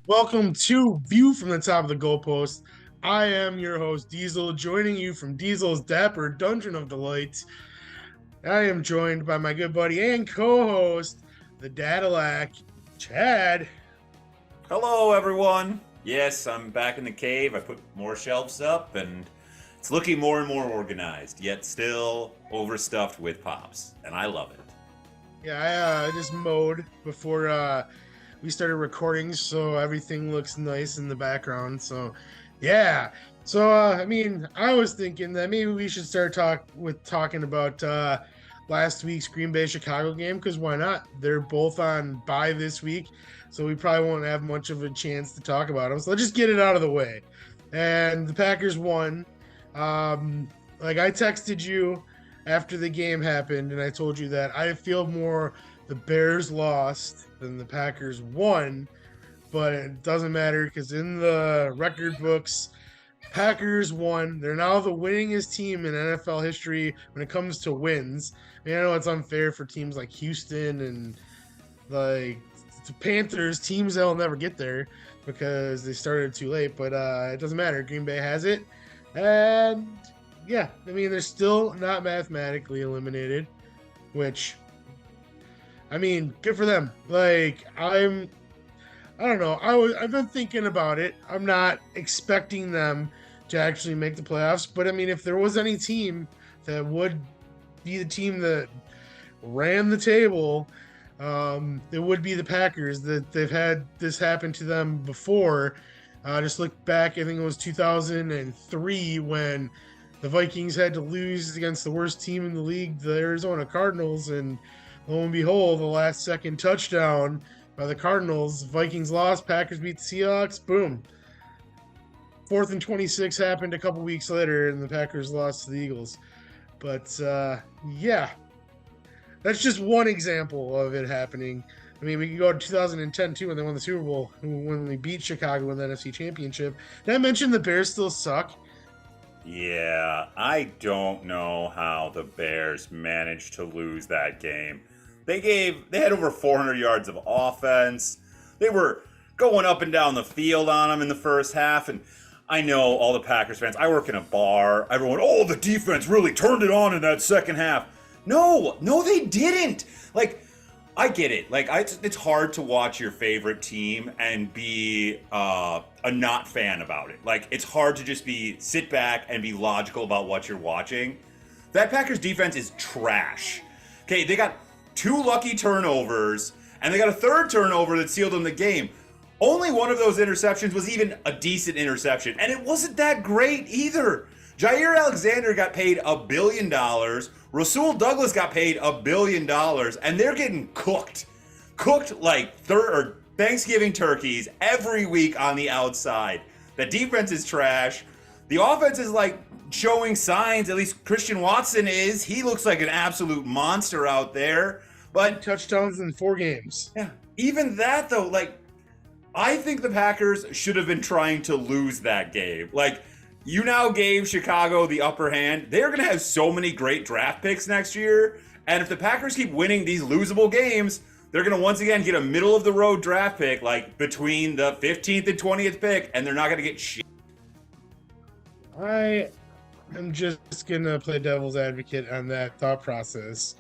Welcome to View from the Top of the Goalpost. I am your host, Diesel, joining you from Diesel's Dapper Dungeon of Delight. I am joined by my good buddy and co host, the Dadilac, Chad. Hello, everyone. Yes, I'm back in the cave. I put more shelves up, and it's looking more and more organized, yet still overstuffed with pops, and I love it. Yeah, I just mowed before we started recording, so everything looks nice in the background. So, yeah. I was thinking that maybe we should start talking about last week's Green Bay Chicago game because why not? They're both on bye this week, so we probably won't have much of a chance to talk about them. So let's just get it out of the way. And the Packers won. Like I texted you after the game happened, and I told you that I feel more the Bears lost than the Packers won, but it doesn't matter because in the record books, Packers won. They're now the winningest team in NFL history when it comes to wins. I mean, I know it's unfair for teams like Houston and like the Panthers, teams that'll never get there because they started too late, but it doesn't matter. Green Bay has it. And yeah, I mean, they're still not mathematically eliminated, which I mean, good for them. I don't know. I've been thinking about it. I'm not expecting them to actually make the playoffs, but I mean, if there was any team that would be the team that ran the table, it would be the Packers. That they've had this happen to them before. Just look back. I think it was 2003 when the Vikings had to lose against the worst team in the league, the Arizona Cardinals, and lo and behold, the last second touchdown by the Cardinals. Vikings lost, Packers beat the Seahawks. Boom. Fourth and 26 happened a couple weeks later, and the Packers lost to the Eagles. But yeah, that's just one example of it happening. I mean, we can go to 2010 too when they won the Super Bowl, when they beat Chicago in the NFC Championship. Did I mention the Bears still suck? Yeah, I don't know how the Bears managed to lose that game. They had over 400 yards of offense. They were going up and down the field on them in the first half, and I know all the Packers fans. I work in a bar. Everyone, oh, the defense really turned it on in that second half. No, they didn't. Like, I get it. Like, it's hard to watch your favorite team and be a not fan about it. Like, it's hard to just sit back and be logical about what you're watching. That Packers defense is trash. Okay, they got two lucky turnovers, and they got a third turnover that sealed them the game. Only one of those interceptions was even a decent interception, and it wasn't that great either. Jair Alexander got paid $1 billion. Rasul Douglas got paid $1 billion, and they're getting cooked. Cooked like Thanksgiving turkeys every week on the outside. The defense is trash. The offense is like showing signs, at least Christian Watson is. He looks like an absolute monster out there. But Touchdowns in 4 games. yeah, even that though, like, I think the Packers should have been trying to lose that game. Like, you now gave Chicago the upper hand. They're going to have so many great draft picks next year. And if the Packers keep winning these losable games, they're going to once again get a middle of the road draft pick, like between the 15th and 20th pick, and they're not going to get shit. I am just going to play devil's advocate on that thought process.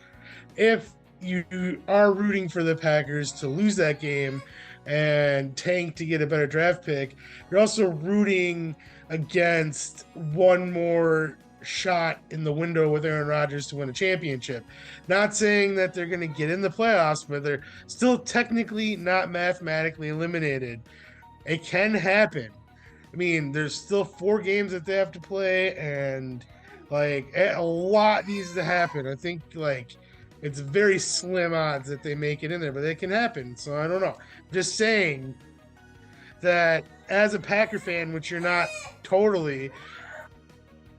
If you are rooting for the Packers to lose that game and tank to get a better draft pick, you're also rooting against one more shot in the window with Aaron Rodgers to win a championship. Not saying that they're going to get in the playoffs, but they're still technically not mathematically eliminated. It can happen. I mean, there's still 4 games that they have to play, and like a lot needs to happen. I think like it's very slim odds that they make it in there, but it can happen. So I don't know. Just saying that as a Packer fan, which you're not totally,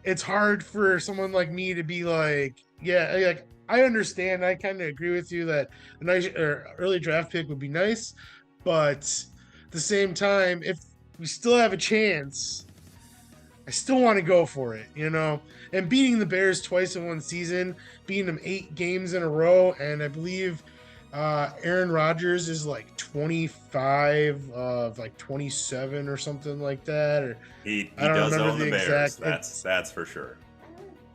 it's hard for someone like me to be like, yeah, like I understand. I kind of agree with you that a nice early draft pick would be nice, but at the same time, if we still have a chance, I still want to go for it, you know? And beating the Bears twice in one season, beating them 8 games in a row, and I believe Aaron Rodgers is like 25 of like 27 or something like that. Or He I don't does remember own the the Bears. exact. That's for sure.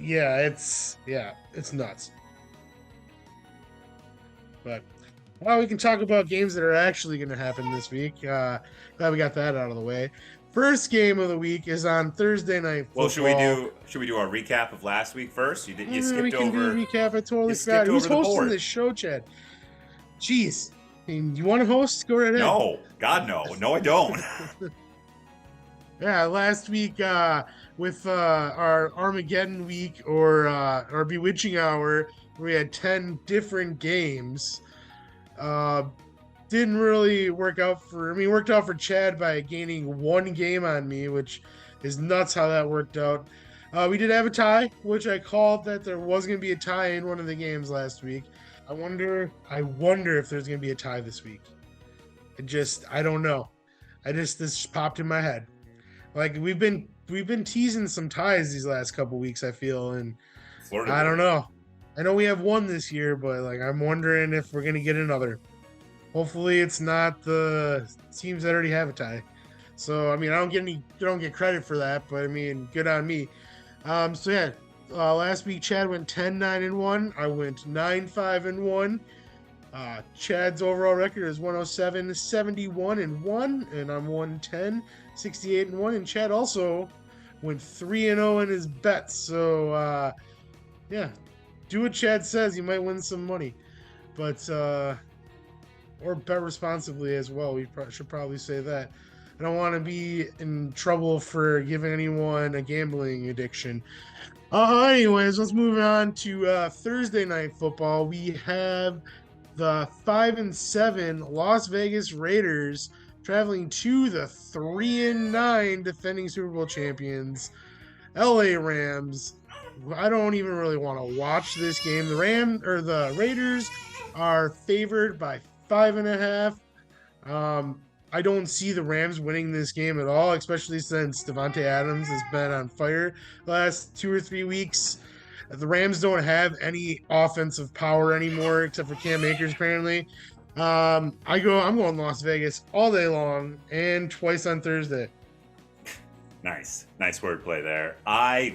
It's nuts. But well, we can talk about games that are actually going to happen this week. Glad we got that out of the way. First game of the week is on Thursday night Well, football. should we do our recap of last week first? You We skipped can do over a recap. I totally you forgot. skipped Who's over the hosting board. this show, Chad? Jeez. You want to host? Go right ahead. No, God no. No, I don't. Yeah, last week with our Armageddon week or our Bewitching Hour, we had 10 different games. Didn't really work out for me. Worked out for Chad by gaining one game on me, which is nuts how that worked out. We did have a tie, which I called that there was going to be a tie in one of the games last week. I wonder if there's going to be a tie this week. I don't know. This just popped in my head. Like we've been teasing some ties these last couple weeks, I feel, and Florida I don't boy. know. I know we have one this year, but like I'm wondering if we're gonna get another. Hopefully, it's not the teams that already have a tie. So I mean, I don't get credit for that, but I mean, good on me. So yeah, last week Chad went 10-9-1. I went 9-5-1. Chad's overall record is 107-71-1, and I'm 110-68-1. And Chad also went 3-0 in his bets. So yeah, do what Chad says. You might win some money, but or bet responsibly as well. We should probably say that. I don't want to be in trouble for giving anyone a gambling addiction. Anyways, let's move on to Thursday night football. We have the 5-7 Las Vegas Raiders traveling to the 3-9 defending Super Bowl champions, LA Rams. I don't even really want to watch this game. The Raiders are favored by 5.5. I don't see the Rams winning this game at all, especially since Davante Adams has been on fire the last 2 or 3 weeks. The Rams don't have any offensive power anymore, except for Cam Akers apparently. I'm going Las Vegas all day long and twice on Thursday. Nice wordplay there. I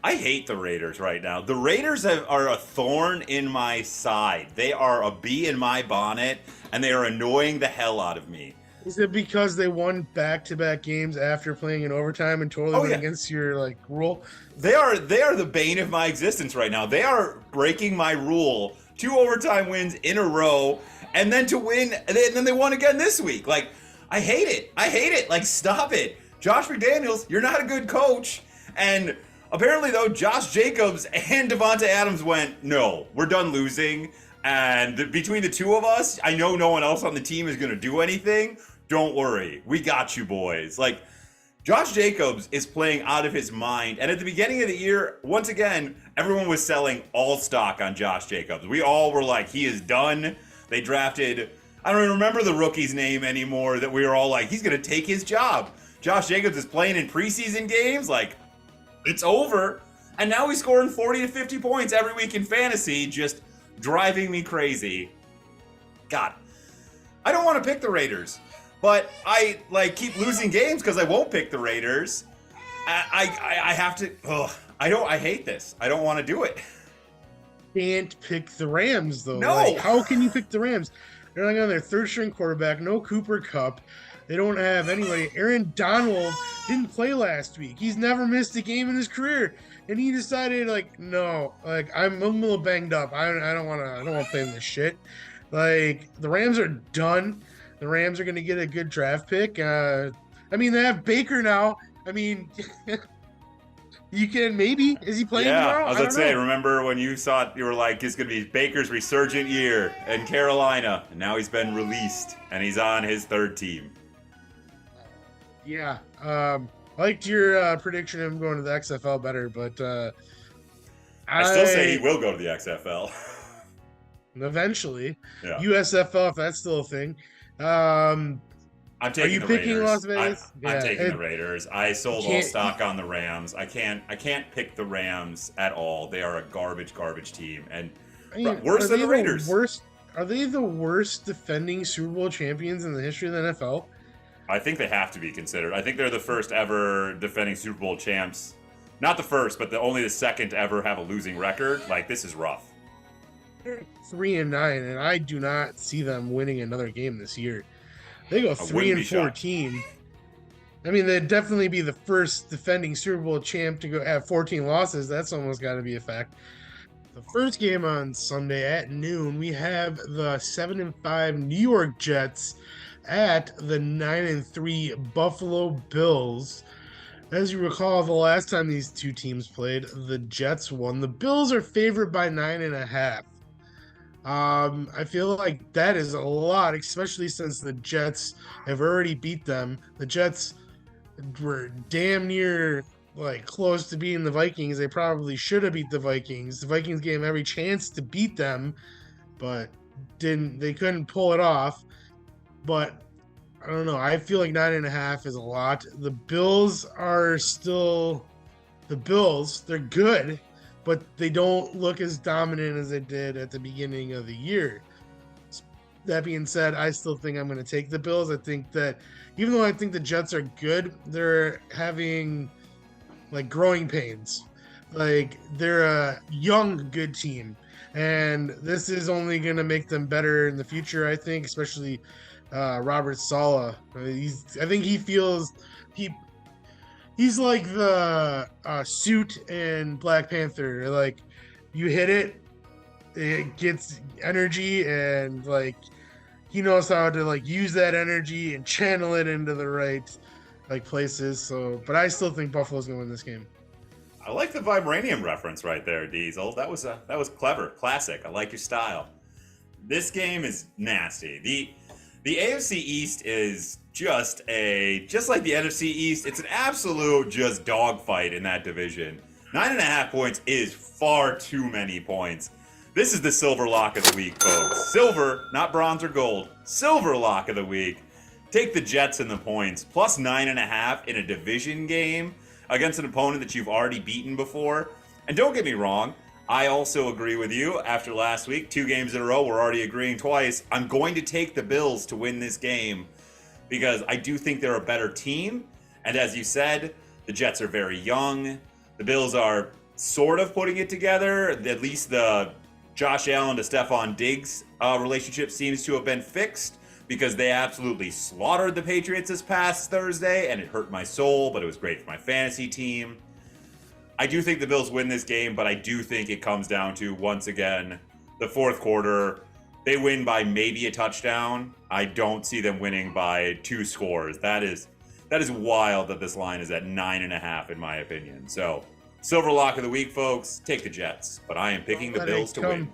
hate the Raiders right now. The Raiders are a thorn in my side. They are a bee in my bonnet, and they are annoying the hell out of me. Is it because they won back-to-back games after playing in overtime and totally went against your rule? They are the bane of my existence right now. They are breaking my rule. 2 overtime wins in a row, and then to win, and then they won again this week. Like, I hate it. Like, stop it. Josh McDaniels, you're not a good coach. And apparently, though, Josh Jacobs and Davante Adams went, no, we're done losing. And between the two of us, I know no one else on the team is going to do anything. Don't worry. We got you, boys. Like, Josh Jacobs is playing out of his mind. And at the beginning of the year, once again, everyone was selling all stock on Josh Jacobs. We all were like, he is done. They drafted, I don't even remember the rookie's name anymore, that we were all like, he's going to take his job. Josh Jacobs is playing in preseason games. Like, it's over. And now he's scoring 40 to 50 points every week in fantasy, just driving me crazy. God, I don't want to pick the Raiders, but I keep losing games because I won't pick the Raiders. I have to. I hate this. I don't want to do it. Can't pick the Rams though. No. How can you pick the Rams? They're like on their third string quarterback. No Cooper Kupp. They don't have anybody. Aaron Donald didn't play last week. He's never missed a game in his career, and he decided no, I'm a little banged up. I don't want to play in this shit. Like, the Rams are done. The Rams are going to get a good draft pick. They have Baker now. You can maybe. Is he playing tomorrow? I was going to say, remember when you thought, you were like, it's going to be Baker's resurgent year in Carolina, and now he's been released, and he's on his third team. Yeah. I liked your prediction of him going to the XFL better, but I still say he will go to the XFL. Eventually. Yeah. USFL, if that's still a thing. I'm taking the Raiders. Are you picking Las Vegas? I'm taking the Raiders. I sold all stock on the Rams. I can't pick the Rams at all. They are a garbage team. And I mean, Worse than the Raiders. Are they the worst defending Super Bowl champions in the history of the NFL? I think they have to be considered. I think they're the first ever defending Super Bowl champs. Not the first, but only the second to ever have a losing record. Like, this is rough. 3-9, and I do not see them winning another game this year. They go 3-14. I mean, they'd definitely be the first defending Super Bowl champ to go have 14 losses. That's almost got to be a fact. The first game on Sunday at noon, we have the 7-5 New York Jets at the 9-3 Buffalo Bills. As you recall, the last time these two teams played, the Jets won. The Bills are favored by 9.5. I feel like that is a lot, especially since the Jets have already beat them. The Jets were damn near like close to beating the Vikings. They probably should have beat the Vikings. The Vikings gave them every chance to beat them, but they couldn't pull it off. But I don't know. I feel like 9.5 is a lot. The Bills are still the Bills. They're good, but they don't look as dominant as they did at the beginning of the year. That being said, I still think I'm going to take the Bills. I think that even though I think the Jets are good, they're having like growing pains. Like, they're a young, good team, and this is only going to make them better in the future, I think, especially Robert Saleh. I think he feels he's like the suit in Black Panther. Like, you hit it, it gets energy, and like he knows how to like use that energy and channel it into the right like places. So, but I still think Buffalo's gonna win this game. I like the vibranium reference right there, Diesel. That was clever, classic. I like your style. This game is nasty. The AFC East is just like the NFC East. It's an absolute just dogfight in that division. 9.5 points is far too many points. This is the silver lock of the week, folks. Silver, not bronze or gold. Silver lock of the week. Take the Jets in the points. Plus 9.5 in a division game against an opponent that you've already beaten before. And don't get me wrong, I also agree with you. After last week, 2 games in a row, we're already agreeing twice. I'm going to take the Bills to win this game because I do think they're a better team. And as you said, the Jets are very young. The Bills are sort of putting it together. At least the Josh Allen to Stephon Diggs relationship seems to have been fixed because they absolutely slaughtered the Patriots this past Thursday, and it hurt my soul, but it was great for my fantasy team. I do think the Bills win this game, but I do think it comes down to, once again, the fourth quarter. They win by maybe a touchdown. I don't see them winning by 2 scores. That is wild that this line is at 9.5 in my opinion. So, silver lock of the week, folks. Take the Jets, but I am picking the Bills to win.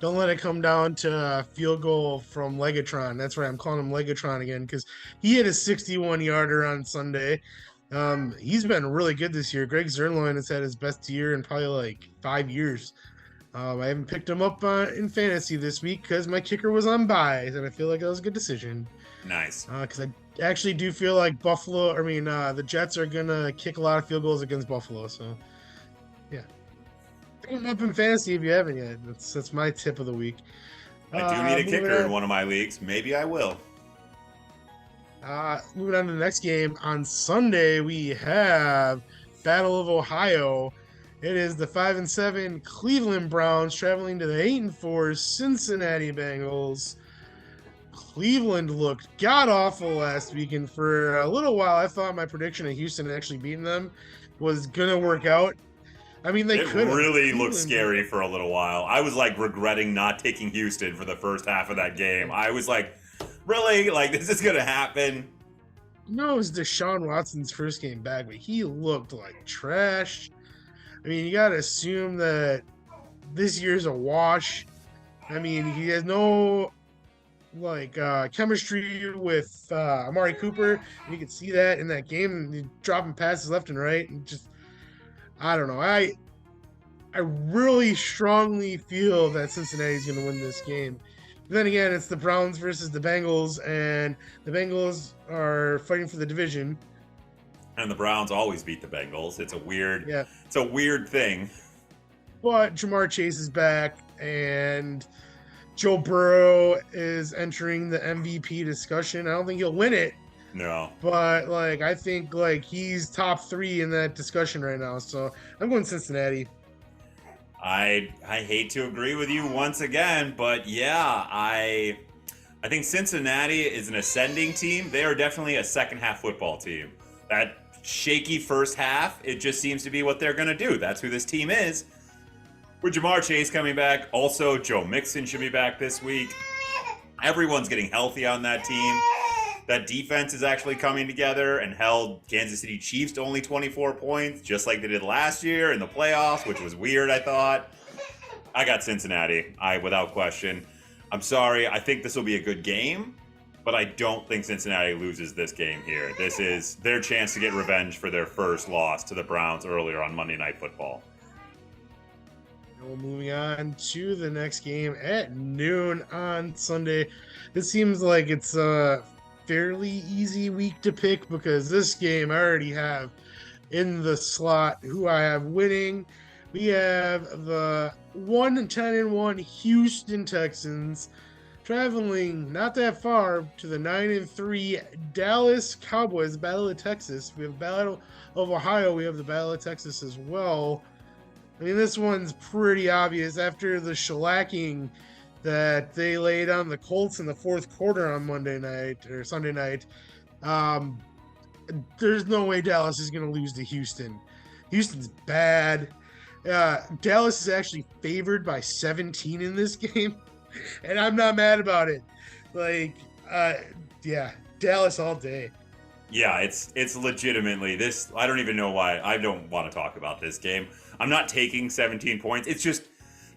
Don't let it come down to a field goal from Legatron. That's right, I'm calling him Legatron again because he hit a 61-yarder on Sunday. He's been really good this year. Greg Zerloin has had his best year in probably like 5 years. I haven't picked him up in fantasy this week because my kicker was on buys, and I feel like that was a good decision. Nice. Because I actually do feel like the Jets are going to kick a lot of field goals against Buffalo. So, yeah. Pick him up in fantasy if you haven't yet. That's my tip of the week. I do need a kicker in one of my leagues. Maybe I will. Moving on to the next game. On Sunday, we have Battle of Ohio. It is the 5-7 Cleveland Browns traveling to the 8-4 Cincinnati Bengals. Cleveland looked god-awful last week, and for a little while, I thought my prediction of Houston actually beating them was going to work out. I mean, they could. It really looked scary for a little while. I was like regretting not taking Houston for the first half of that game. I was like, really? Like, this is going to happen? No, it was Deshaun Watson's first game back, but he looked like trash. I mean, you got to assume that this year's a wash. I mean, he has no chemistry with Amari Cooper. You can see that in that game. He's dropping passes left and right, and just I don't know. I really strongly feel that Cincinnati's going to win this game. But then again, it's the Browns versus the Bengals, and the Bengals are fighting for the division. And the Browns always beat the Bengals. It's a weird thing. But Jamar Chase is back. and Joe Burrow is entering the MVP discussion. I don't think he'll win it, No. but like I think like he's top 3 in that discussion right now. So I'm going Cincinnati. I hate to agree with you once again, but yeah, I think Cincinnati is an ascending team. They are definitely a second half football team. That shaky first half, it just seems to be what they're going to do. That's who this team is. With Jamar Chase coming back, also Joe Mixon should be back this week. Everyone's getting healthy on that team. That defense is actually coming together and held Kansas City Chiefs to only 24 points, just like they did last year in the playoffs, which was weird, I thought. I got Cincinnati, without question. I'm sorry, I think this will be a good game, but I don't think Cincinnati loses this game here. This is their chance to get revenge for their first loss to the Browns earlier on Monday Night Football. Well, moving on to the next game at noon on Sunday. It seems like it's a fairly easy week to pick because this game I already have in the slot who I have winning. We have the 1-10-1 Houston Texans traveling not that far to the 9-3 Dallas Cowboys. Battle of Texas. We have Battle of Ohio. We have the Battle of Texas as well. I mean, this one's pretty obvious after the shellacking that they laid on the Colts in the fourth quarter on Monday night or Sunday night. There's no way Dallas is going to lose to Houston. Houston's bad. Dallas is actually favored by 17 in this game, and I'm not mad about it. Yeah, Dallas all day. Yeah, it's legitimately this. I don't even know why. I don't want to talk about this game. I'm not taking 17 points. It's just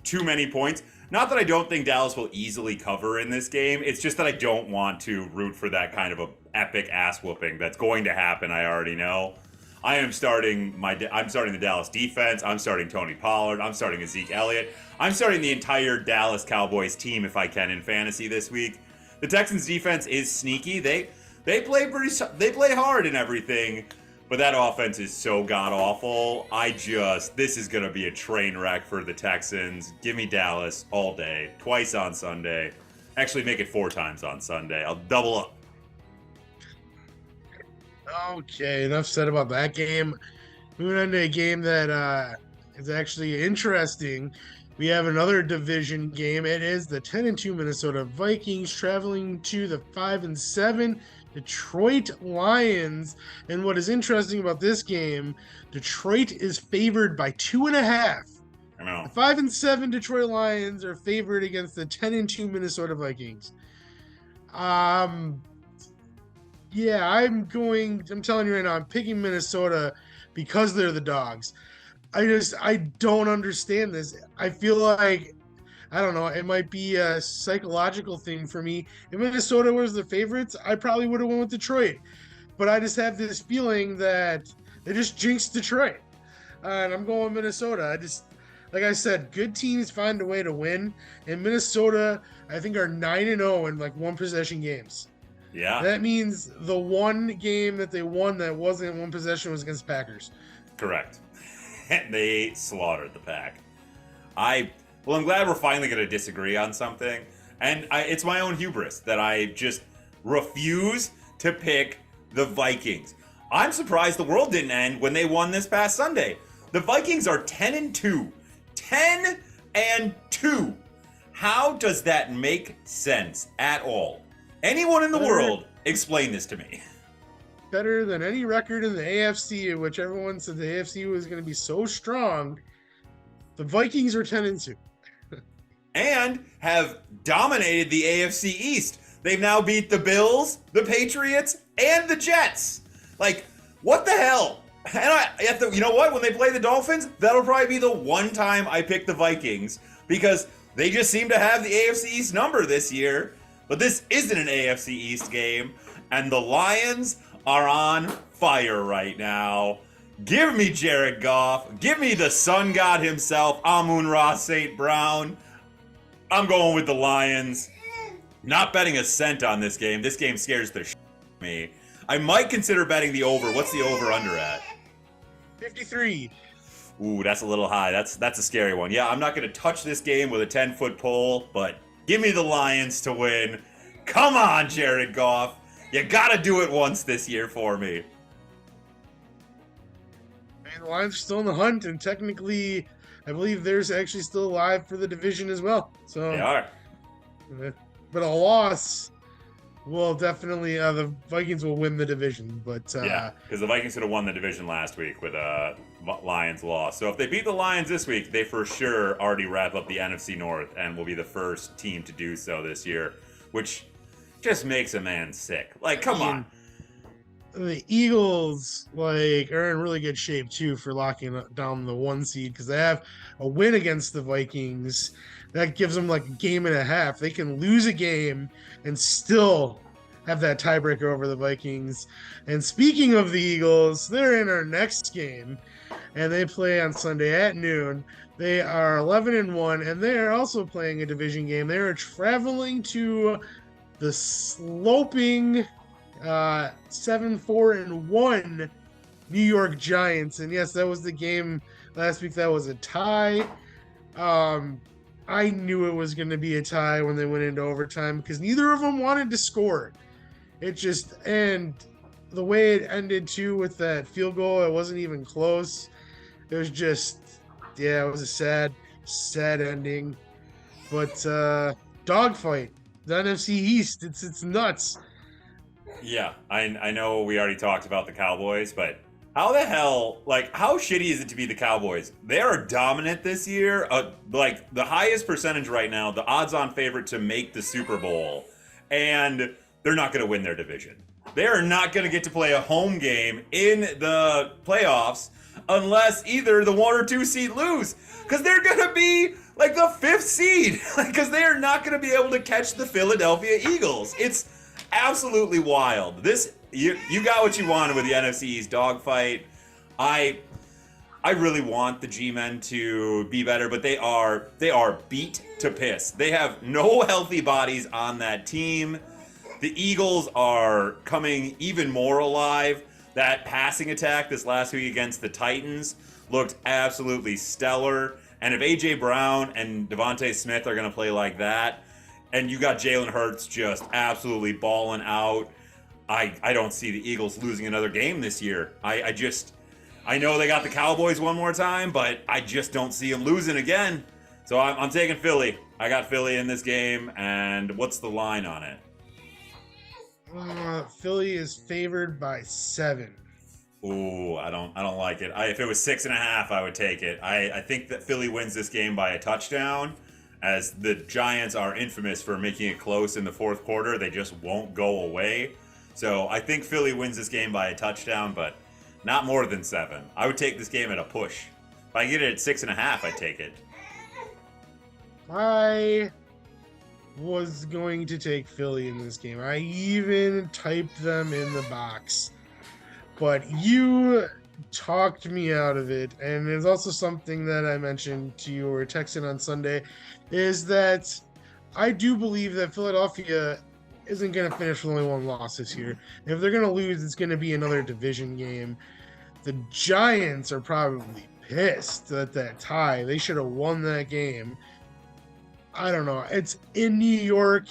too many points. Not that I don't think Dallas will easily cover in this game. It's just that I don't want to root for that kind of a epic ass whooping that's going to happen. I already know. I'm starting the Dallas defense. I'm starting Tony Pollard. I'm starting Zeke Elliott. I'm starting the entire Dallas Cowboys team if I can in fantasy this week. The Texans defense is sneaky. They play hard and everything, but that offense is so god awful. This is gonna be a train wreck for the Texans. Give me Dallas all day, twice on Sunday. Actually, make it 4 times on Sunday. I'll double up. Okay, enough said about that game. Moving on to a game that is actually interesting. We have another division game. It is the 10-2 Minnesota Vikings traveling to the 5-7 Detroit Lions. And what is interesting about this game, Detroit is favored by 2.5. I know. The 5-7 Detroit Lions are favored against the 10-2 Minnesota Vikings. Yeah, I'm telling you right now, I'm picking Minnesota because they're the dogs. I don't understand this. I feel like, I don't know, it might be a psychological thing for me. If Minnesota was the favorites, I probably would have went with Detroit. But I just have this feeling that they just jinxed Detroit. And I'm going Minnesota. Like I said, good teams find a way to win. And Minnesota, I think, are 9-0 in like one possession games. Yeah. That means the one game that they won that wasn't one possession was against Packers. Correct. They slaughtered the Pack. I'm glad we're finally going to disagree on something. And it's my own hubris that I just refuse to pick the Vikings. I'm surprised the world didn't end when they won this past Sunday. The Vikings are 10-2. 10-2. How does that make sense at all? Anyone in the world, explain this to me. Better than any record in the AFC, in which everyone said the AFC was going to be so strong. The Vikings are 10-2. And have dominated the AFC East. They've now beat the Bills, the Patriots, and the Jets. Like, what the hell? And you know what? When they play the Dolphins, that'll probably be the one time I pick the Vikings because they just seem to have the AFC East number this year. But this isn't an AFC East game, and the Lions are on fire right now. Give me Jared Goff. Give me the sun god himself, Amon-Ra St. Brown. I'm going with the Lions. Not betting a cent on this game. This game scares the shit out of me. I might consider betting the over. What's the over-under at? 53. Ooh, that's a little high. That's a scary one. Yeah, I'm not going to touch this game with a 10-foot pole, but give me the Lions to win. Come on, Jared Goff. You got to do it once this year for me. And the Lions are still in the hunt, and technically, I believe there's actually still alive for the division as well. They So, are. but a loss will definitely the Vikings will win the division. But Yeah, because the Vikings could have won the division last week with a Lions loss. So if they beat the Lions this week, they for sure already wrap up the NFC North and will be the first team to do so this year, which just makes a man sick. Like, come on. The Eagles are in really good shape too for locking down the 1 seed because they have a win against the Vikings. That gives them like a game and a half. They can lose a game and still have that tiebreaker over the Vikings. And speaking of the Eagles, they're in our next game, and they play on Sunday at noon. They are 11-1, and they are also playing a division game. They are traveling to the sloping 7-4-1 New York Giants. And yes, that was the game last week. That was a tie. I knew it was going to be a tie when they went into overtime because neither of them wanted to score. And the way it ended too with that field goal, it wasn't even close. It was just, yeah, it was a sad ending. But dogfight, the NFC East, it's nuts. Yeah, I know we already talked about the Cowboys, but how the hell, how shitty is it to be the Cowboys? They are dominant this year. The highest percentage right now, the odds-on favorite to make the Super Bowl, and they're not going to win their division. They are not going to get to play a home game in the playoffs unless either the 1 or 2 seed lose, because they're going to be like the 5th seed, because they are not going to be able to catch the Philadelphia Eagles. It's absolutely wild. You got what you wanted with the NFC East dogfight. I really want the G-men to be better, but they are beat to piss. They have no healthy bodies on that team. The Eagles are coming even more alive. That passing attack this last week against the Titans looked absolutely stellar. And if A.J. Brown and Devontae Smith are going to play like that, and you got Jalen Hurts just absolutely balling out, I don't see the Eagles losing another game this year. I know they got the Cowboys one more time, but I just don't see them losing again. So I'm taking Philly. I got Philly in this game, and what's the line on it? Philly is favored by 7. Ooh, I don't like it. If it was 6.5, I would take it. I think that Philly wins this game by a touchdown, as the Giants are infamous for making it close in the fourth quarter. They just won't go away. So I think Philly wins this game by a touchdown, but not more than 7. I would take this game at a push. If I get it at 6.5, I'd take it. I was going to take Philly in this game. I even typed them in the box. But you talked me out of it. And there's also something that I mentioned to you or texted on Sunday, is that I do believe that Philadelphia isn't going to finish with only 1 loss this year. And if they're going to lose, it's going to be another division game. The Giants are probably pissed at that tie. They should have won that game. I don't know. It's in New York.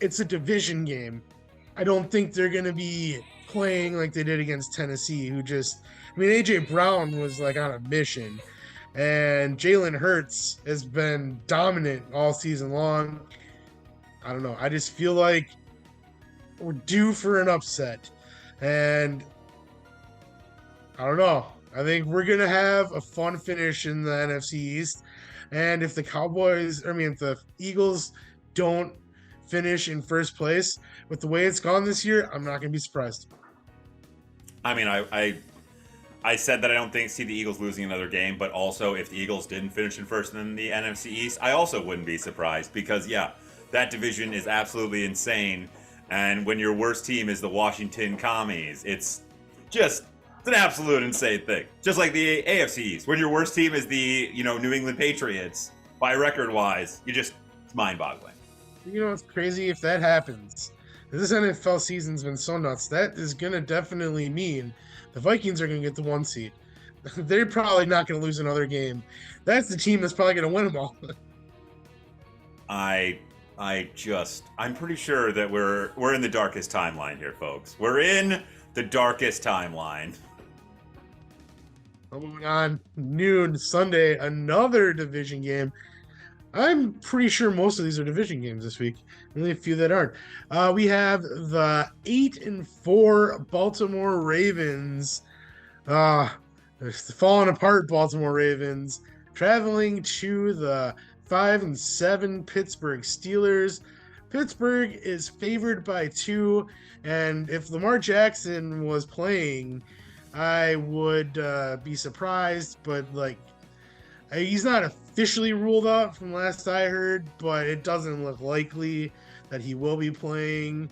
It's a division game. I don't think they're going to be playing like they did against Tennessee, A.J. Brown was on a mission, and Jalen Hurts has been dominant all season long. I don't know. I just feel like we're due for an upset, and I don't know. I think we're going to have a fun finish in the NFC East. And if the Eagles don't finish in first place with the way it's gone this year, I'm not going to be surprised. I mean, I said that I don't see the Eagles losing another game, but also if the Eagles didn't finish in first in the NFC East, I also wouldn't be surprised because, yeah, that division is absolutely insane. And when your worst team is the Washington Commies, it's an absolute insane thing. Just like the AFC East. When your worst team is the, New England Patriots, by record-wise, it's mind-boggling. It's crazy if that happens. This NFL season's been so nuts. That is going to definitely mean the Vikings are going to get the 1 seed. they're probably not going to lose another game. That's the team that's probably going to win them all. I I'm pretty sure that we're in the darkest timeline here, folks. We're in the darkest timeline. Moving on, noon Sunday, another division game. I'm pretty sure most of these are division games this week. Only a few that aren't. We have the 8-4 Baltimore Ravens. They're falling apart. Baltimore Ravens traveling to the 5-7 Pittsburgh Steelers. Pittsburgh is favored by 2, and if Lamar Jackson was playing, I would be surprised, but like he's not officially ruled out from last I heard, but it doesn't look likely that he will be playing.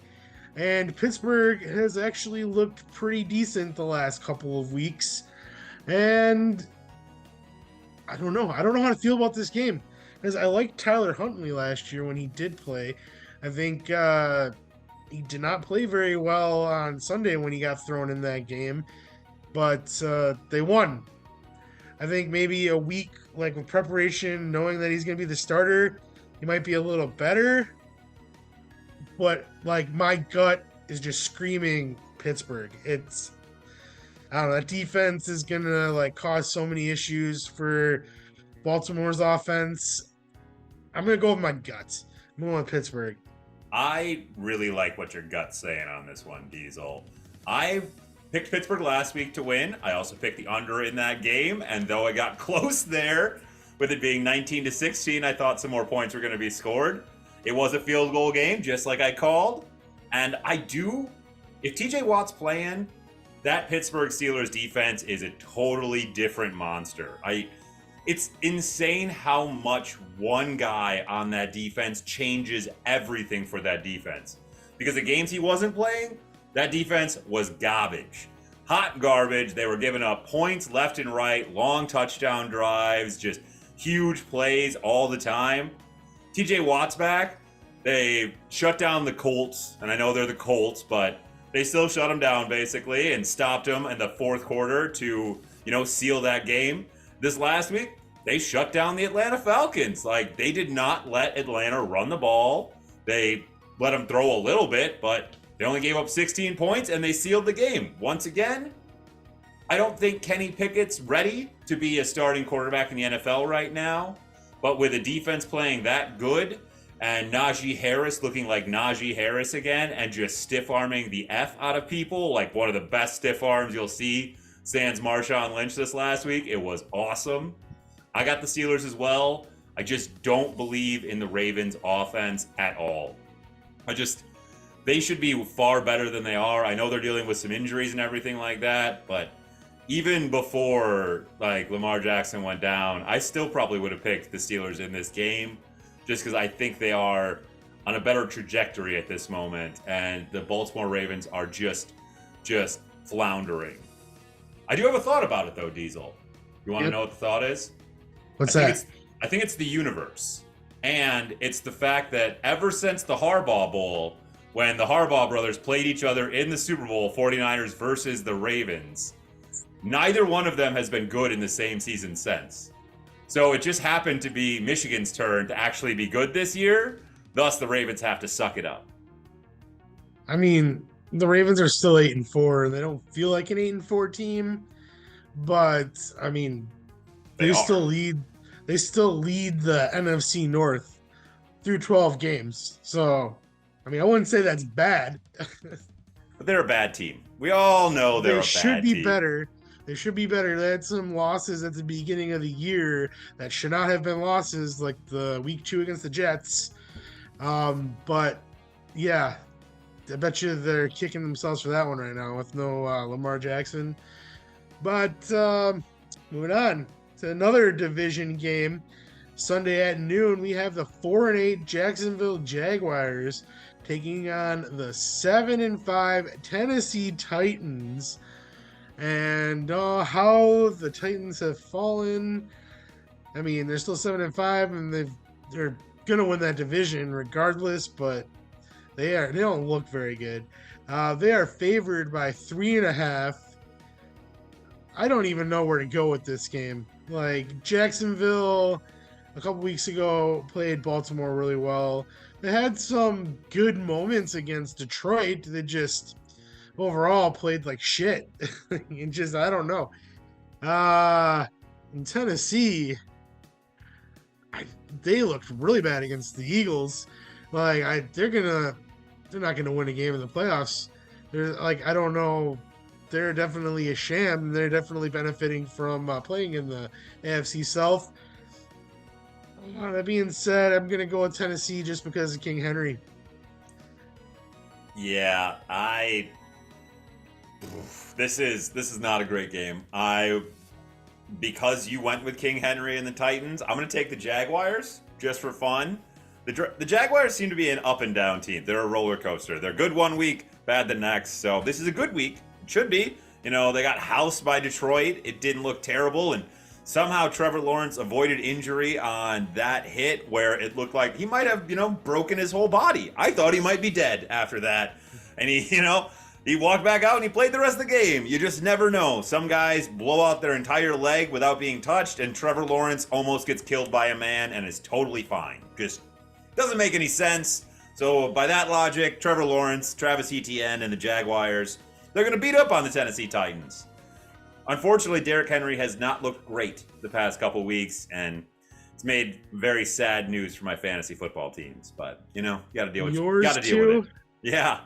And Pittsburgh has actually looked pretty decent the last couple of weeks. And I don't know. I don't know how to feel about this game because I liked Tyler Huntley last year when he did play. I think he did not play very well on Sunday when he got thrown in that game, but they won. I think maybe a week like with preparation, knowing that he's going to be the starter, he might be a little better. But like my gut is just screaming Pittsburgh. It's I don't know, that defense is going to like cause so many issues for Baltimore's offense. I'm going to go with my guts. I'm going with Pittsburgh. I really like what your gut's saying on this one, Diesel. I picked Pittsburgh last week to win. I also picked the under in that game, and though I got close there, with it being 19-16, I thought some more points were going to be scored. It was a field goal game, just like I called. And if TJ Watt's playing, that Pittsburgh Steelers defense is a totally different monster. It's insane how much one guy on that defense changes everything for that defense. Because the games he wasn't playing, that defense was garbage. Hot garbage. They were giving up points left and right, long touchdown drives, just huge plays all the time. TJ Watt's back. They shut down the Colts, and I know they're the Colts, but they still shut them down basically and stopped them in the fourth quarter to, seal that game. This last week, they shut down the Atlanta Falcons. Like, they did not let Atlanta run the ball. They let them throw a little bit, but they only gave up 16 points, and they sealed the game. Once again, I don't think Kenny Pickett's ready to be a starting quarterback in the NFL right now, but with a defense playing that good and Najee Harris looking like Najee Harris again and just stiff-arming the F out of people, like one of the best stiff arms you'll see sans Marshawn Lynch this last week. It was awesome. I got the Steelers as well. I just don't believe in the Ravens offense at all. They should be far better than they are. I know they're dealing with some injuries and everything like that, but even before like Lamar Jackson went down, I still probably would have picked the Steelers in this game just because I think they are on a better trajectory at this moment, and the Baltimore Ravens are just floundering. I do have a thought about it though, Diesel. You want to know what the thought is? What's that? I think it's the universe. And it's the fact that ever since the Harbaugh Bowl, when the Harbaugh brothers played each other in the Super Bowl, 49ers versus the Ravens, neither one of them has been good in the same season since. So it just happened to be Michigan's turn to actually be good this year. Thus, the Ravens have to suck it up. I mean, the Ravens are still 8-4, and they don't feel like an 8-4 team. But I mean, they still lead the NFC North through 12 games. So, I mean, I wouldn't say that's bad. But they're a bad team. We all know they're a bad team. They should be better. They should be better. They had some losses at the beginning of the year that should not have been losses, like the week 2 against the Jets. But yeah, I bet you they're kicking themselves for that one right now with no Lamar Jackson. But moving on to another division game. Sunday at noon, we have the 4-8 Jacksonville Jaguars taking on the 7-5 Tennessee Titans. And how the Titans have fallen. I mean, they're still 7-5, and they're gonna win that division regardless. But they don't look very good. They are favored by 3.5. I don't even know where to go with this game. Like Jacksonville a couple weeks ago played Baltimore really well. They had some good moments against Detroit. They just overall played like shit. And just I don't know. In Tennessee, I, they looked really bad against the Eagles. They're not gonna win a game in the playoffs. They're like I don't know. They're definitely a sham. They're definitely benefiting from playing in the AFC South. That being said, I'm gonna go with Tennessee just because of King Henry. Yeah, this is not a great game. Because you went with King Henry and the Titans, I'm going to take the Jaguars just for fun. The Jaguars seem to be an up and down team. They're a roller coaster. They're good one week, bad the next. So this is a good week. It should be. You know, they got housed by Detroit. It didn't look terrible. And somehow Trevor Lawrence avoided injury on that hit where it looked like he might have, broken his whole body. I thought he might be dead after that. And he walked back out and he played the rest of the game. You just never know. Some guys blow out their entire leg without being touched, and Trevor Lawrence almost gets killed by a man and is totally fine. Just doesn't make any sense. So by that logic, Trevor Lawrence, Travis Etienne, and the Jaguars, they're going to beat up on the Tennessee Titans. Unfortunately, Derrick Henry has not looked great the past couple weeks, and it's made very sad news for my fantasy football teams. But, you got to deal with it. Yeah.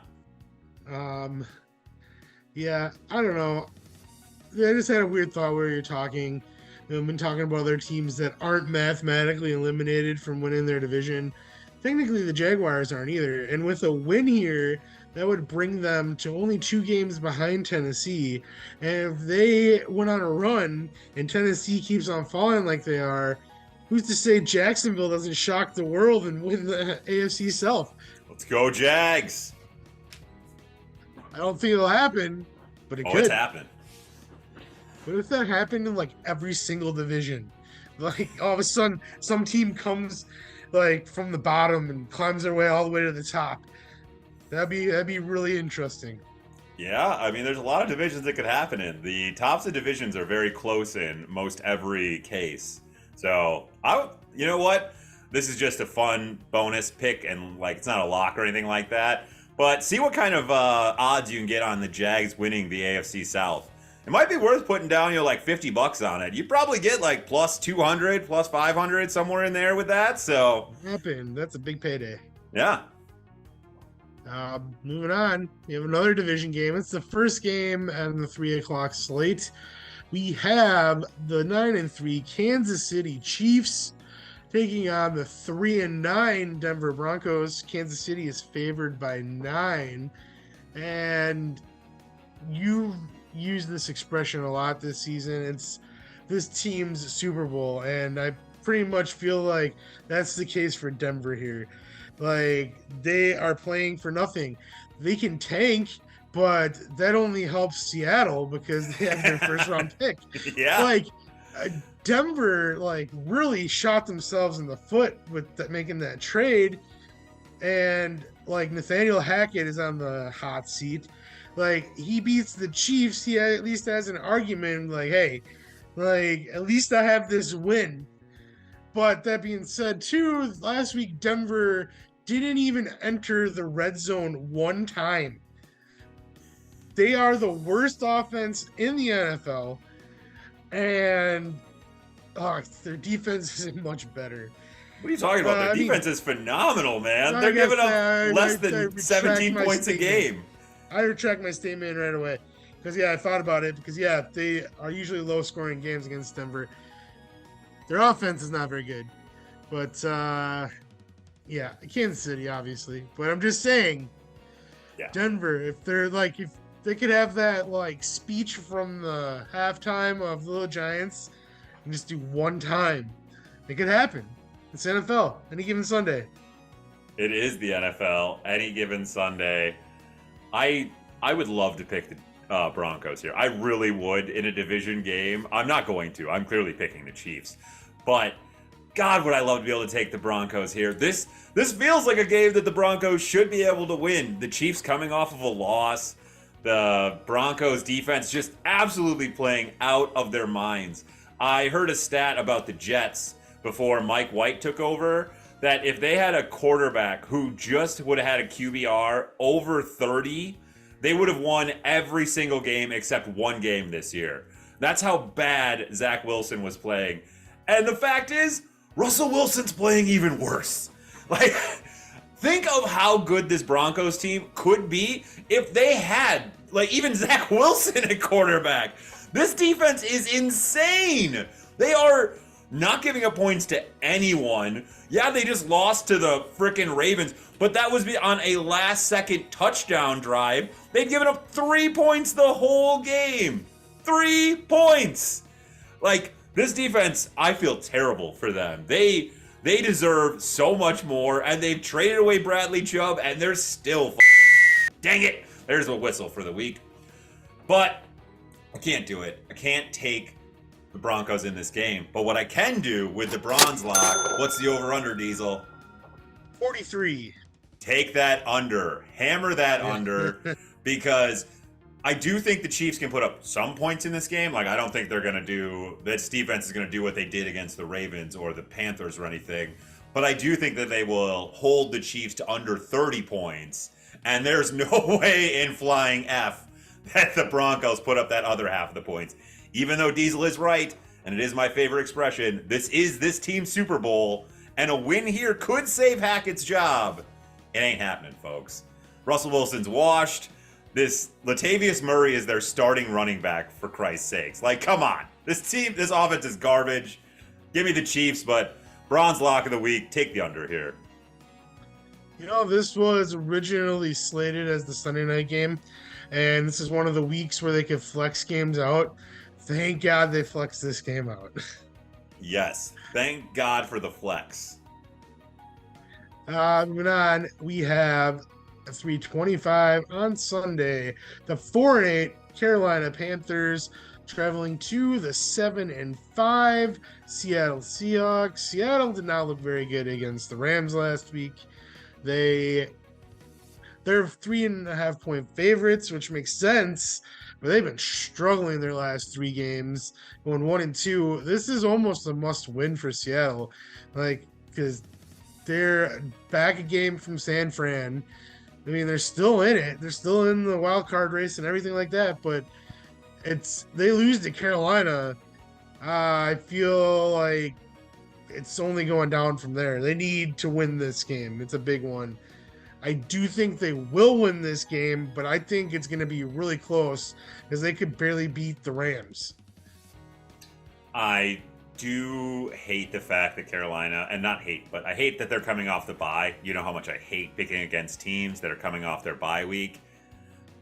Yeah, I don't know. I just had a weird thought where you're talking. We've been talking about other teams that aren't mathematically eliminated from winning their division. Technically, the Jaguars aren't either. And with a win here, that would bring them to only 2 games behind Tennessee. And if they went on a run and Tennessee keeps on falling like they are, who's to say Jacksonville doesn't shock the world and win the AFC South? Let's go, Jags. I don't think it'll happen, but it could. It's happened. What if that happened in like every single division? Like all of a sudden, some team comes like from the bottom and climbs their way all the way to the top. That'd be really interesting. Yeah, I mean, there's a lot of divisions that could happen in. The tops of divisions are very close in most every case. So you know what? This is just a fun bonus pick, and like it's not a lock or anything like that. But see what kind of odds you can get on the Jags winning the AFC South. It might be worth putting down, like $50 on it. You probably get like plus 200, plus 500, somewhere in there with that. So that's a big payday. Yeah. Moving on, we have another division game. It's the first game on the 3:00 slate. We have the 9-3 Kansas City Chiefs taking on the 3-9 Denver Broncos. Kansas City is favored by 9. And you've used this expression a lot this season. It's this team's Super Bowl. And I pretty much feel like that's the case for Denver here. Like, they are playing for nothing. They can tank, but that only helps Seattle because they have their first round pick. Yeah. Like, Denver really shot themselves in the foot with making that trade, and Nathaniel Hackett is on the hot seat. He beats the Chiefs, he at least has an argument. Hey, at least I have this win. But that being said, too, last week Denver didn't even enter the red zone one time. They are the worst offense in the NFL, and their defense isn't much better. What are you talking about? Their defense is phenomenal, man. They're giving up less than 17 points a game. I retract my statement right away. Because, I thought about it. Because, they are usually low-scoring games against Denver. Their offense is not very good. But, Kansas City, obviously. But I'm just saying, Denver, if they're, if they could have that, speech from the halftime of the Little Giants and just do one time, it could happen. It's NFL, any given Sunday. It is the NFL, any given Sunday. I would love to pick the Broncos here. I really would in a division game. I'm not going to. I'm clearly picking the Chiefs. But God, would I love to be able to take the Broncos here. This feels like a game that the Broncos should be able to win. The Chiefs coming off of a loss. The Broncos defense just absolutely playing out of their minds. I heard a stat about the Jets before Mike White took over that if they had a quarterback who just would have had a QBR over 30, they would have won every single game except one game this year. That's how bad Zach Wilson was playing. And the fact is, Russell Wilson's playing even worse. Like, think of how good this Broncos team could be if they had, like, even Zach Wilson at quarterback. This defense is insane. They are not giving up points to anyone. Yeah, they just lost to the frickin' Ravens, but that was on a last-second touchdown drive. They'd given up 3 points the whole game. 3 points. Like, this defense, I feel terrible for them. They deserve so much more, and they've traded away Bradley Chubb, and they're still dang it. There's a whistle for the week. But I can't do it. I can't take the Broncos in this game. But what I can do with the bronze lock, what's the over-under, Diesel? 43. Take that under. Hammer that under, because I do think the Chiefs can put up some points in this game. Like, I don't think they're going to do, this defense is going to do what they did against the Ravens or the Panthers or anything. But I do think that they will hold the Chiefs to under 30 points. And there's no way in flying F that the Broncos put up that other half of the points. Even though Diesel is right, and it is my favorite expression, this is this team's Super Bowl, and a win here could save Hackett's job. It ain't happening, folks. Russell Wilson's washed. This Latavius Murray is their starting running back, for Christ's sakes. Like, come on. This offense is garbage. Give me the Chiefs, but bronze lock of the week, take the under here. You know, this was originally slated as the Sunday night game, and this is one of the weeks where they could flex games out. Thank God they flexed this game out. Yes, thank God for the flex. Moving on, we have 3:25 on Sunday. The 4-8 Carolina Panthers traveling to the 7-5 Seattle Seahawks. Seattle did not look very good against the Rams last week. They're 3.5 point favorites, which makes sense, but they've been struggling their last 3 games, going 1-2. This is almost a must-win for Seattle, like, because they're back a game from San Fran. I mean, they're still in it. They're still in the wild card race and everything like that, but they lose to Carolina. I feel like it's only going down from there. They need to win this game. It's a big one. I do think they will win this game, but I think it's going to be really close because they could barely beat the Rams. I do hate the fact that Carolina, and not hate, but I hate that they're coming off the bye. You know how much I hate picking against teams that are coming off their bye week.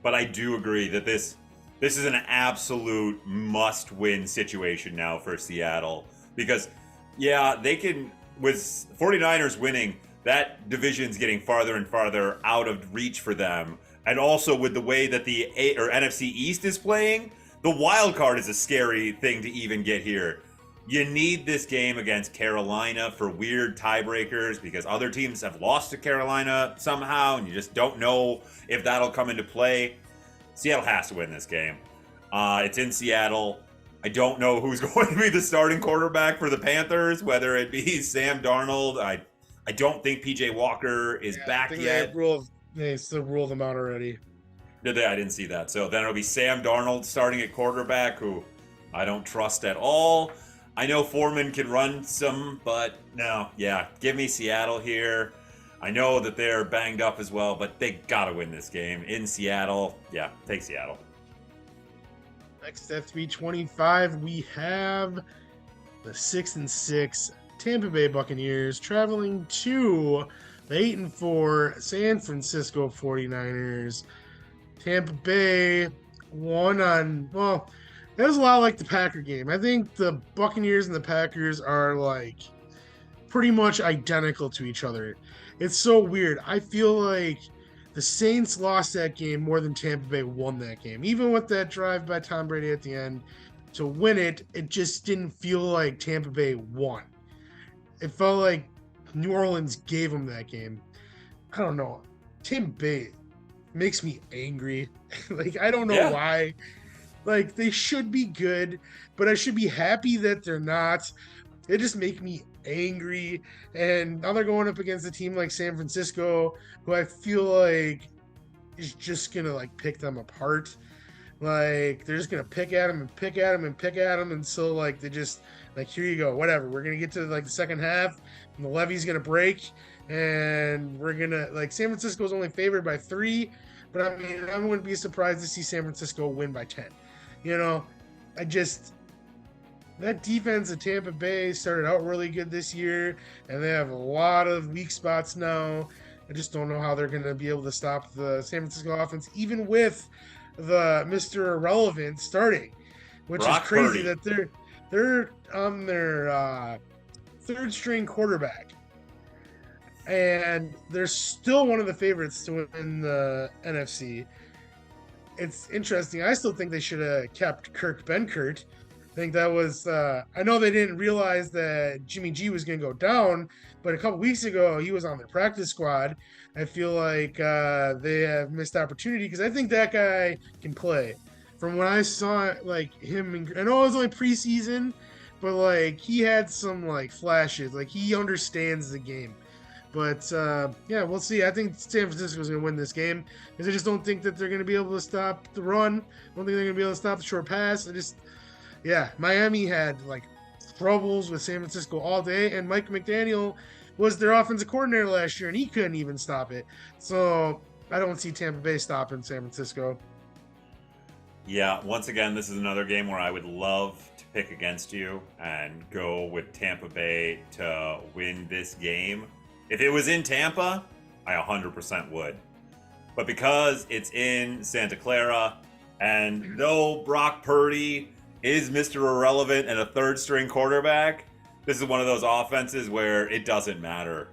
But I do agree that this is an absolute must-win situation now for Seattle. Because, yeah, they can, with 49ers winning, that division's getting farther and farther out of reach for them. And also with the way that the NFC East is playing, the wild card is a scary thing to even get here. You need this game against Carolina for weird tiebreakers because other teams have lost to Carolina somehow, and you just don't know if that'll come into play. Seattle has to win this game. It's in Seattle. I don't know who's going to be the starting quarterback for the Panthers, whether it be Sam Darnold. I don't think PJ Walker is back yet. They still ruled them out already. Did they? I didn't see that. So then it'll be Sam Darnold starting at quarterback, who I don't trust at all. I know Foreman can run some, but no, yeah, give me Seattle here. I know that they're banged up as well, but they gotta win this game in Seattle. Yeah, take Seattle. Next at 3:25, we have the 6-6 Tampa Bay Buccaneers traveling to the 8-4 San Francisco 49ers. Tampa Bay won on, well, it was a lot like the Packer game. I think the Buccaneers and the Packers are like pretty much identical to each other. It's so weird. I feel like the Saints lost that game more than Tampa Bay won that game. Even with that drive by Tom Brady at the end to win it, it just didn't feel like Tampa Bay won. It felt like New Orleans gave them that game. I don't know. Tampa Bay, makes me angry. Like, I don't know Yeah. why. Like, they should be good, but I should be happy that they're not. It just make me angry. And now they're going up against a team like San Francisco, who I feel like is just gonna like pick them apart. Like, they're just gonna pick at them and pick at them and pick at them, and so like they just like, here you go, whatever. We're gonna get to like the second half, and the levee's gonna break, and we're gonna like San Francisco's only favored by 3, but I mean I wouldn't be surprised to see San Francisco win by 10. You know, I just that defense at Tampa Bay started out really good this year, and they have a lot of weak spots now. I just don't know how they're going to be able to stop the San Francisco offense, even with the Mr. Irrelevant starting, which is Brock crazy Purdy. that they're on their third string quarterback, and they're still one of the favorites to win the NFC. It's interesting. I still think they should have kept Kirk Benkert. I think that was. I know they didn't realize that Jimmy G was going to go down, but a couple weeks ago he was on their practice squad. I feel like they have missed opportunity because I think that guy can play. From what I saw, like him, I know it was only preseason, but like he had some like flashes. Like he understands the game. But yeah, we'll see. I think San Francisco's going to win this game because I just don't think that they're going to be able to stop the run. I don't think they're going to be able to stop the short pass. Yeah, Miami had like troubles with San Francisco all day, and Mike McDaniel was their offensive coordinator last year, and he couldn't even stop it. So I don't see Tampa Bay stopping San Francisco. Yeah, once again, this is another game where I would love to pick against you and go with Tampa Bay to win this game. If it was in Tampa, I 100% would. But because it's in Santa Clara, and though Brock Purdy is Mr. Irrelevant and a third string quarterback, this is one of those offenses where it doesn't matter.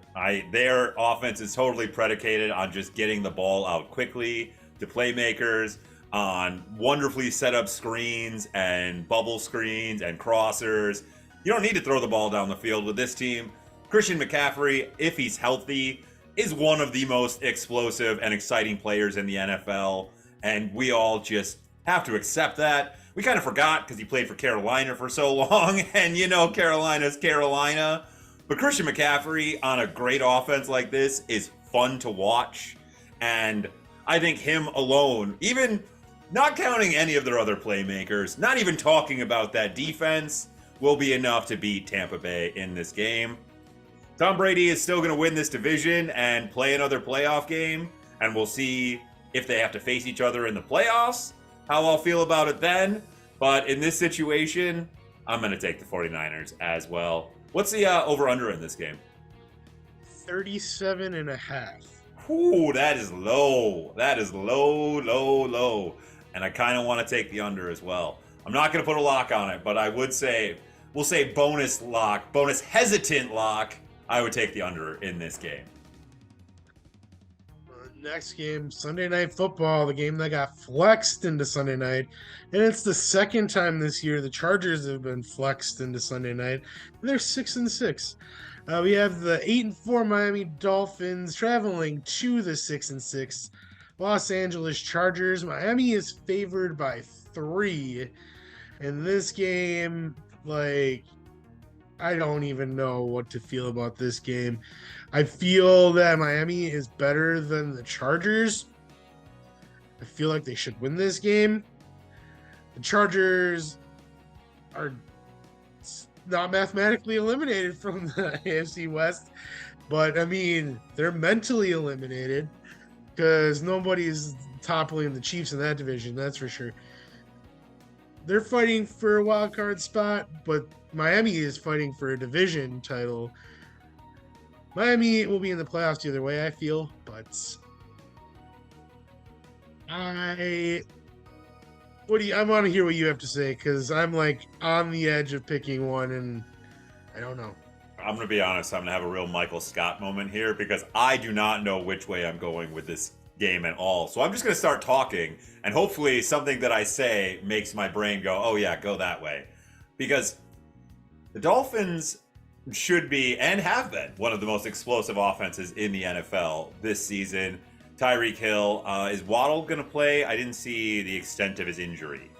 Their offense is totally predicated on just getting the ball out quickly to playmakers, on wonderfully set up screens and bubble screens and crossers. You don't need to throw the ball down the field with this team. Christian McCaffrey, if he's healthy, is one of the most explosive and exciting players in the NFL, and we all just have to accept that. We kind of forgot because he played for Carolina for so long, and you know Carolina's Carolina. But Christian McCaffrey on a great offense like this is fun to watch, and I think him alone, even not counting any of their other playmakers, not even talking about that defense, will be enough to beat Tampa Bay in this game. Tom Brady is still going to win this division and play another playoff game, and we'll see if they have to face each other in the playoffs, how I'll feel about it then. But in this situation, I'm going to take the 49ers as well. What's the over-under in this game? 37 and a half. Ooh, that is low. That is low, low, low. And I kind of want to take the under as well. I'm not going to put a lock on it, but I would say, we'll say bonus lock, bonus hesitant lock. I would take the under in this game. Next game, Sunday Night Football, the game that got flexed into Sunday night. And it's the second time this year the Chargers have been flexed into Sunday night. They're 6-6. We have the 8-4 Miami Dolphins traveling to the 6-6 Los Angeles Chargers. Miami is favored by 3 in this game. Like, I don't even know what to feel about this game. I feel that Miami is better than the Chargers. I feel like they should win this game. The Chargers are not mathematically eliminated from the AFC West, but I mean, they're mentally eliminated because nobody's toppling the Chiefs in that division, that's for sure. They're fighting for a wild card spot, but Miami is fighting for a division title. Miami will be in the playoffs either way, I feel, but I want to hear what you have to say because I'm like on the edge of picking one and I don't know. I'm going to be honest, I'm going to have a real Michael Scott moment here because I do not know which way I'm going with this game at all. So I'm just going to start talking and hopefully something that I say makes my brain go, oh yeah, go that way. Because the Dolphins should be and have been one of the most explosive offenses in the NFL this season. Tyreek Hill. Is Waddle going to play? I didn't see the extent of his injury.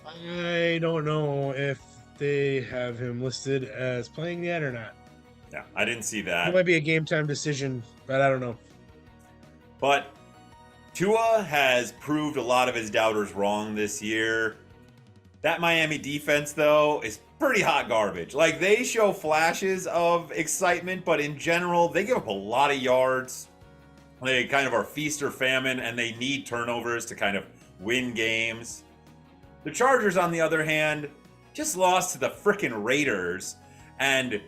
I don't know if they have him listed as playing yet or not. Yeah, I didn't see It that. might be a game time decision, but I don't know. But Tua has proved a lot of his doubters wrong this year. That Miami defense, though, is pretty hot garbage. Like, they show flashes of excitement, but in general, they give up a lot of yards. They kind of are feast or famine, and they need turnovers to kind of win games. The Chargers, on the other hand, just lost to the frickin' Raiders. And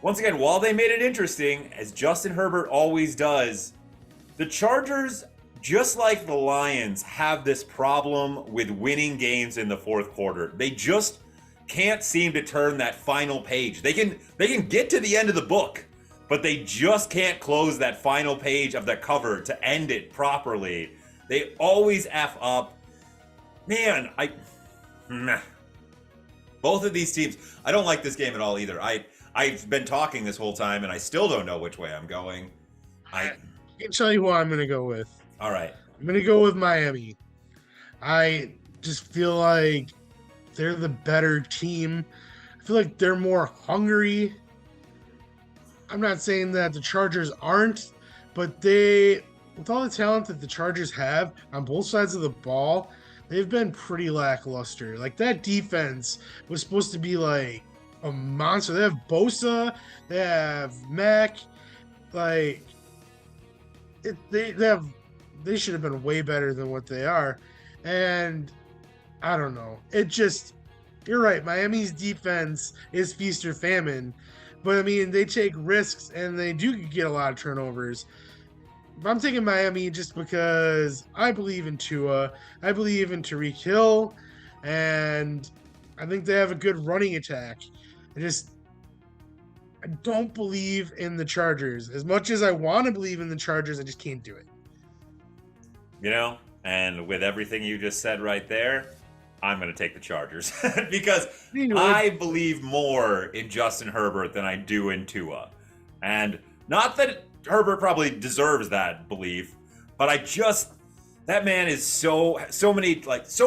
once again, while they made it interesting, as Justin Herbert always does, the Chargers, just like the Lions, have this problem with winning games in the fourth quarter. They just can't seem to turn that final page. They can get to the end of the book, but they just can't close that final page of the cover to end it properly. They always F up. Man, both of these teams, I don't like this game at all either. I've been talking this whole time, and I still don't know which way I'm going. I can tell you who I'm going to go with. All right. I'm going to go with Miami. I just feel like they're the better team. I feel like they're more hungry. I'm not saying that the Chargers aren't, but with all the talent that the Chargers have on both sides of the ball, they've been pretty lackluster. Like, that defense was supposed to be like a monster. They have Bosa, they have Mack, like they should have been way better than what they are. And I don't know. You're right. Miami's defense is feast or famine. But I mean, they take risks and they do get a lot of turnovers. But I'm taking Miami just because I believe in Tua. I believe in Tyreek Hill. And I think they have a good running attack. I don't believe in the Chargers. As much as I want to believe in the Chargers, I just can't do it. You know, and with everything you just said right there, I'm going to take the Chargers because I believe more in Justin Herbert than I do in Tua. And not that Herbert probably deserves that belief, but that man is so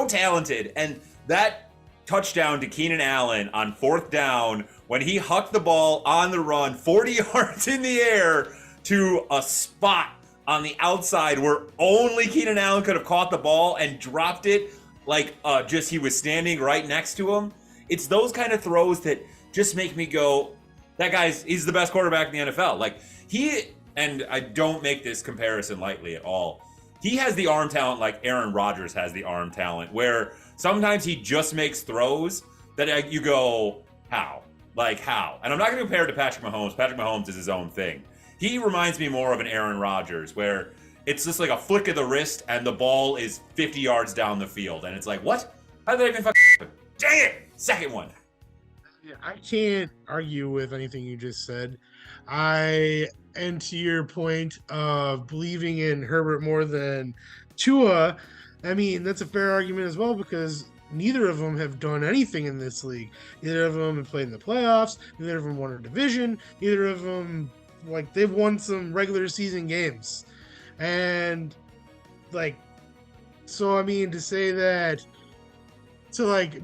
talented. And that touchdown to Keenan Allen on fourth down when he hucked the ball on the run 40 yards in the air to a spot on the outside where only Keenan Allen could have caught the ball and dropped it like he was standing right next to him. It's those kind of throws that just make me go, he's the best quarterback in the NFL. Like, and I don't make this comparison lightly at all. He has the arm talent like Aaron Rodgers has the arm talent, where sometimes he just makes throws that you go, how? Like, how? And I'm not going to compare it to Patrick Mahomes. Patrick Mahomes is his own thing. He reminds me more of an Aaron Rodgers, where it's just like a flick of the wrist and the ball is 50 yards down the field. And it's like, what? How did that even fucking happen? Dang it! Second one. Yeah, I can't argue with anything you just said. And to your point of believing in Herbert more than Tua, I mean, that's a fair argument as well, because neither of them have done anything in this league. Neither of them have played in the playoffs. Neither of them won a division. Neither of them, they've won some regular season games. And, so, I mean, to say that,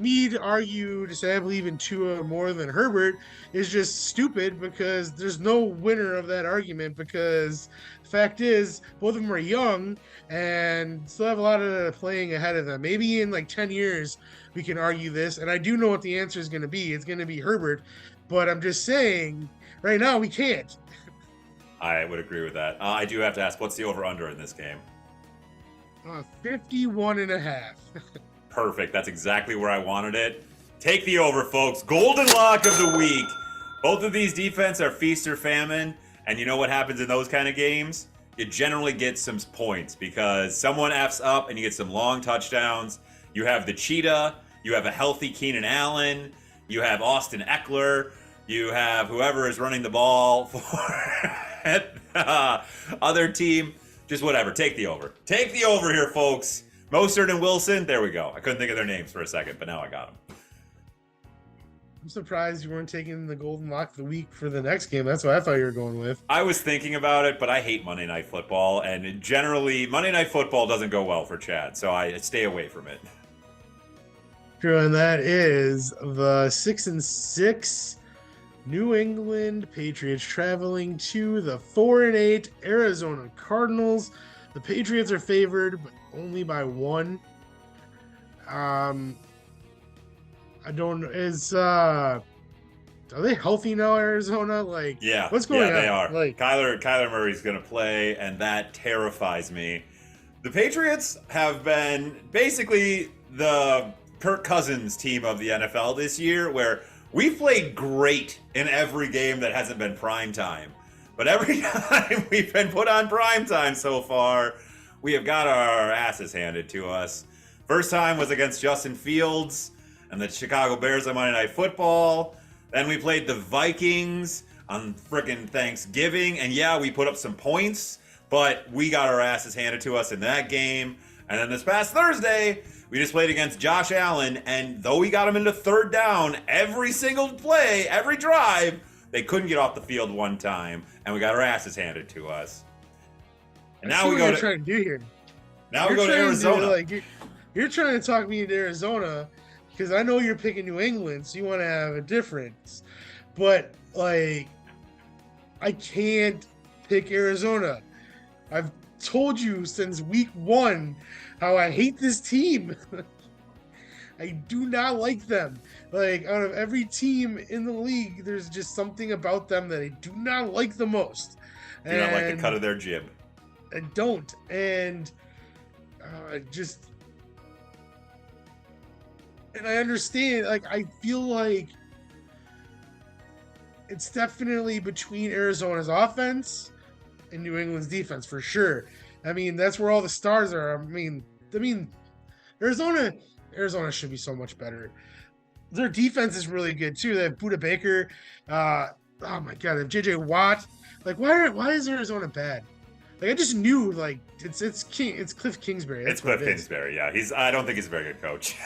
me to argue to say I believe in Tua more than Herbert is just stupid, because there's no winner of that argument, because the fact is both of them are young and still have a lot of playing ahead of them. Maybe in 10 years we can argue this, and I do know what the answer is going to be. It's going to be Herbert, but I'm just saying right now we can't. I would agree with that. I do have to ask, what's the over-under in this game? 51.5. Perfect. That's exactly where I wanted it. Take the over, folks. Golden lock of the week. Both of these defense are feast or famine. And you know what happens in those kind of games? You generally get some points because someone F's up and you get some long touchdowns. You have the cheetah. You have a healthy Keenan Allen. You have Austin Eckler. You have whoever is running the ball for other team. Just whatever. Take the over. Take the over here, folks. Mostert and Wilson. There we go. I couldn't think of their names for a second, but now I got them. I'm surprised you weren't taking the golden lock of the week for the next game. That's what I thought you were going with. I was thinking about it, but I hate Monday Night Football, and generally, Monday Night Football doesn't go well for Chad, so I stay away from it. True, and that is the 6-6 New England Patriots traveling to the 4-8 Arizona Cardinals. The Patriots are favored, but only by 1. I don't. Are they healthy now, Arizona? Like, Yeah, what's going on? They are. Like, Kyler Murray's going to play, and that terrifies me. The Patriots have been basically the Kirk Cousins team of the NFL this year, where we've played great in every game that hasn't been prime time. But every time we've been put on prime time so far, we have got our asses handed to us. First time was against Justin Fields and the Chicago Bears on Monday Night Football. Then we played the Vikings on frickin' Thanksgiving. And yeah, we put up some points, but we got our asses handed to us in that game. And then this past Thursday, we just played against Josh Allen. And though we got him into third down every single play, every drive, they couldn't get off the field one time. And we got our asses handed to us. And now we go to trying to do here. Now we go to Arizona. You're trying to talk me into Arizona because I know you're picking New England, so you want to have a difference. But like, I can't pick Arizona. I've told you since week 1 how I hate this team. I do not like them. Like, out of every team in the league, there's just something about them that I do not like the most. Do not like the cut of their jib. I don't. And and I understand, like, I feel like it's definitely between Arizona's offense and New England's defense for sure. I mean, that's where all the stars are. I mean, Arizona should be so much better. Their defense is really good too. They have Budda Baker. Oh my God, they have JJ Watt. Like, why is Arizona bad? Like, I just knew, like, it's Cliff Kingsbury. It's Cliff Kingsbury. Yeah, I don't think he's a very good coach.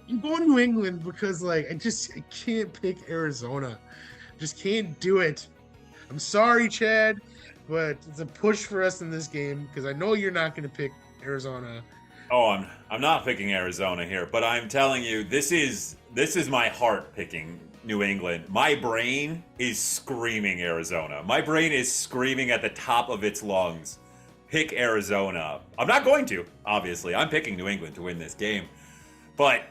I'm going to New England because, like, I can't pick Arizona. Just can't do it. I'm sorry, Chad, but it's a push for us in this game because I know you're not going to pick Arizona. Oh, I'm not picking Arizona here, but I'm telling you, this is my heart picking New England. My brain is screaming Arizona. My brain is screaming at the top of its lungs, pick Arizona. I'm not going to, obviously. I'm picking New England to win this game. But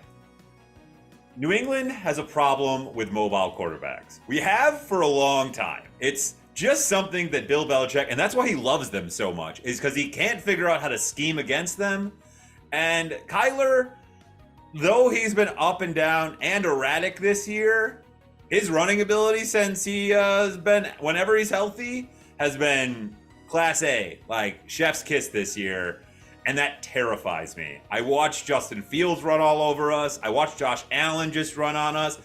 New England has a problem with mobile quarterbacks. We have for a long time. It's just something that Bill Belichick, and that's why he loves them so much, is because he can't figure out how to scheme against them. And Kyler, though he's been up and down and erratic this year, his running ability since he has been, whenever he's healthy, has been Class A, like chef's kiss this year. And that terrifies me. I watched Justin Fields run all over us. I watched Josh Allen just run on us.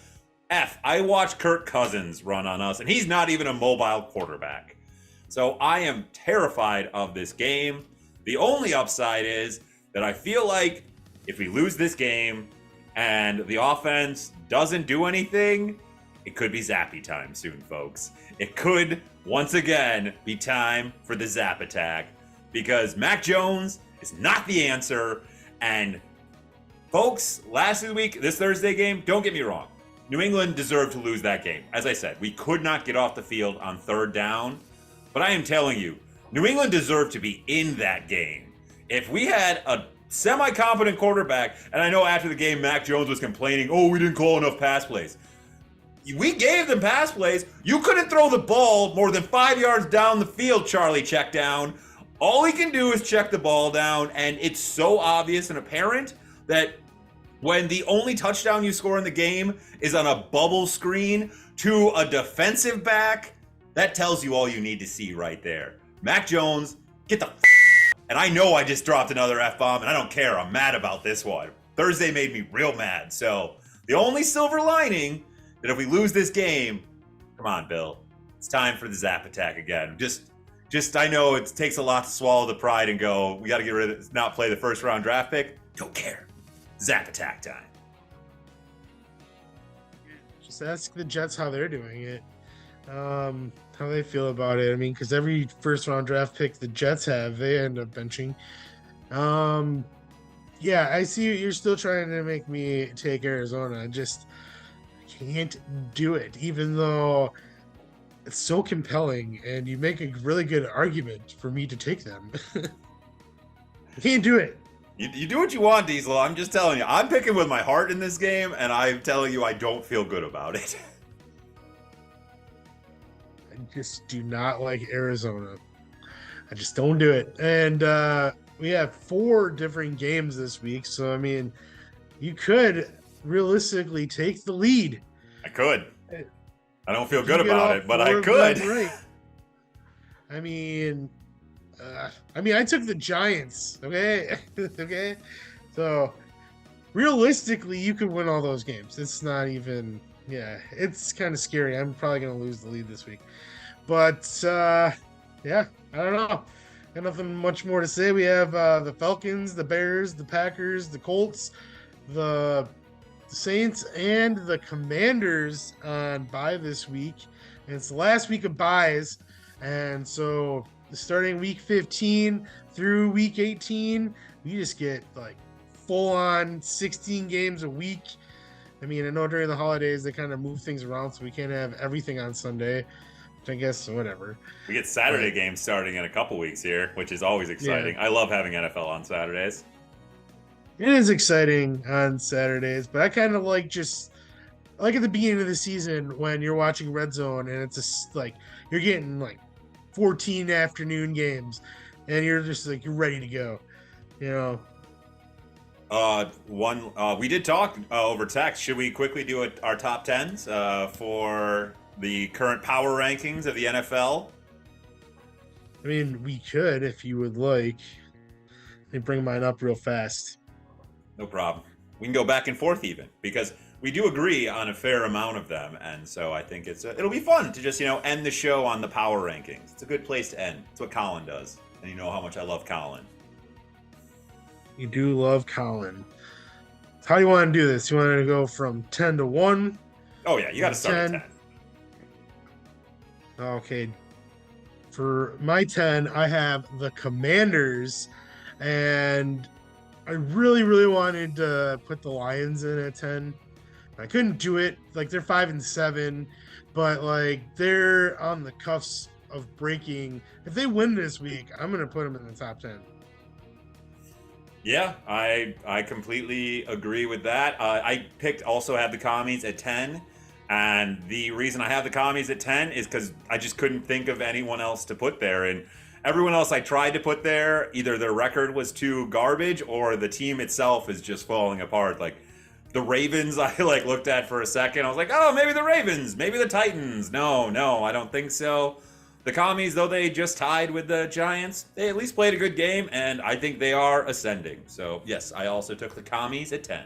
I watched Kirk Cousins run on us, and he's not even a mobile quarterback. So I am terrified of this game. The only upside is that I feel like if we lose this game and the offense doesn't do anything, it could be zappy time soon, folks. It could, once again, be time for the zap attack because Mac Jones is not the answer. And folks, last week, this Thursday game, don't get me wrong. New England deserved to lose that game. As I said, we could not get off the field on third down. But I am telling you, New England deserved to be in that game. If we had a semi-competent quarterback, and I know after the game, Mac Jones was complaining, oh, we didn't call enough pass plays. We gave them pass plays. You couldn't throw the ball more than 5 yards down the field, Charlie check down. All he can do is check the ball down, and it's so obvious and apparent that when the only touchdown you score in the game is on a bubble screen to a defensive back, that tells you all you need to see right there. Mac Jones, get the and I know I just dropped another F-bomb, and I don't care. I'm mad about this one. Thursday made me real mad. So the only silver lining that if we lose this game, come on, Bill, it's time for the zap attack again. Just I know it takes a lot to swallow the pride and go, we got to get rid of not play the first round draft pick. Don't care. Zap attack time. Just ask the Jets how they're doing it. How they feel about it. I mean, because every first round draft pick the Jets have, they end up benching. Um, yeah, I see you're still trying to make me take Arizona. I just can't do it, even though it's so compelling and you make a really good argument for me to take them. I can't do it. You do what you want, Diesel. I'm just telling you. I'm picking with my heart in this game, and I'm telling you I don't feel good about it. I just do not like Arizona. I just don't do it. And we have 4 different games this week. So, I mean, you could realistically take the lead. I could. I don't feel You good get about all it, but 4 I of could. them right. I mean, I took the Giants. Okay. Okay. So, realistically, you could win all those games. It's not even, yeah, it's kind of scary. I'm probably going to lose the lead this week. But, yeah, I don't know. Got nothing much more to say. We have the Falcons, the Bears, the Packers, the Colts, the Saints, and the Commanders on bye this week. And it's the last week of byes. And so starting week 15 through week 18, we just get like full on 16 games a week. I mean, I know during the holidays they kind of move things around, so we can't have everything on Sunday. I guess whatever. We get Saturday games starting in a couple weeks here, which is always exciting. Yeah. I love having NFL on Saturdays. It is exciting on Saturdays, but I kind of like at the beginning of the season when you're watching Red Zone and it's just like you're getting like 14 afternoon games and you're just like you're ready to go, you know. We did talk over text. Should we quickly do our top 10s for the current power rankings of the NFL? I mean, we could if you would like. Let me bring mine up real fast. No problem. We can go back and forth even because we do agree on a fair amount of them, and so I think it'll be fun to just end the show on the power rankings. It's a good place to end. It's what Colin does, and you know how much I love Colin. You do love Colin. How do you want to do this? You want to go from 10 to 1? Oh yeah, you got to start at 10. Okay. For my 10, I have the Commanders, and I really, really wanted to put the Lions in at 10. I couldn't do it. Like, they're 5-7, but like they're on the cuffs of breaking. If they win this week, I'm gonna put them in the top 10. Yeah, I completely agree with that. I also had the Commies at 10. And the reason I have the Commies at 10 is because I just couldn't think of anyone else to put there. And everyone else I tried to put there, either their record was too garbage or the team itself is just falling apart. Like the Ravens, I looked at for a second. I was like, oh, maybe the Ravens, maybe the Titans. No, I don't think so. The Commies, though they just tied with the Giants, they at least played a good game, and I think they are ascending. So, yes, I also took the Commies at 10.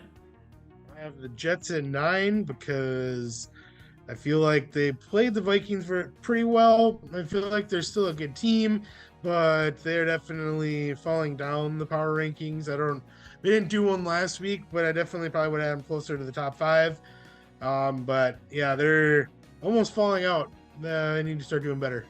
I have the Jets at 9 because I feel like they played the Vikings pretty well. I feel like they're still a good team, but they're definitely falling down the power rankings. We didn't do one last week, but I definitely probably would have them closer to the top 5. But yeah, they're almost falling out. They need to start doing better.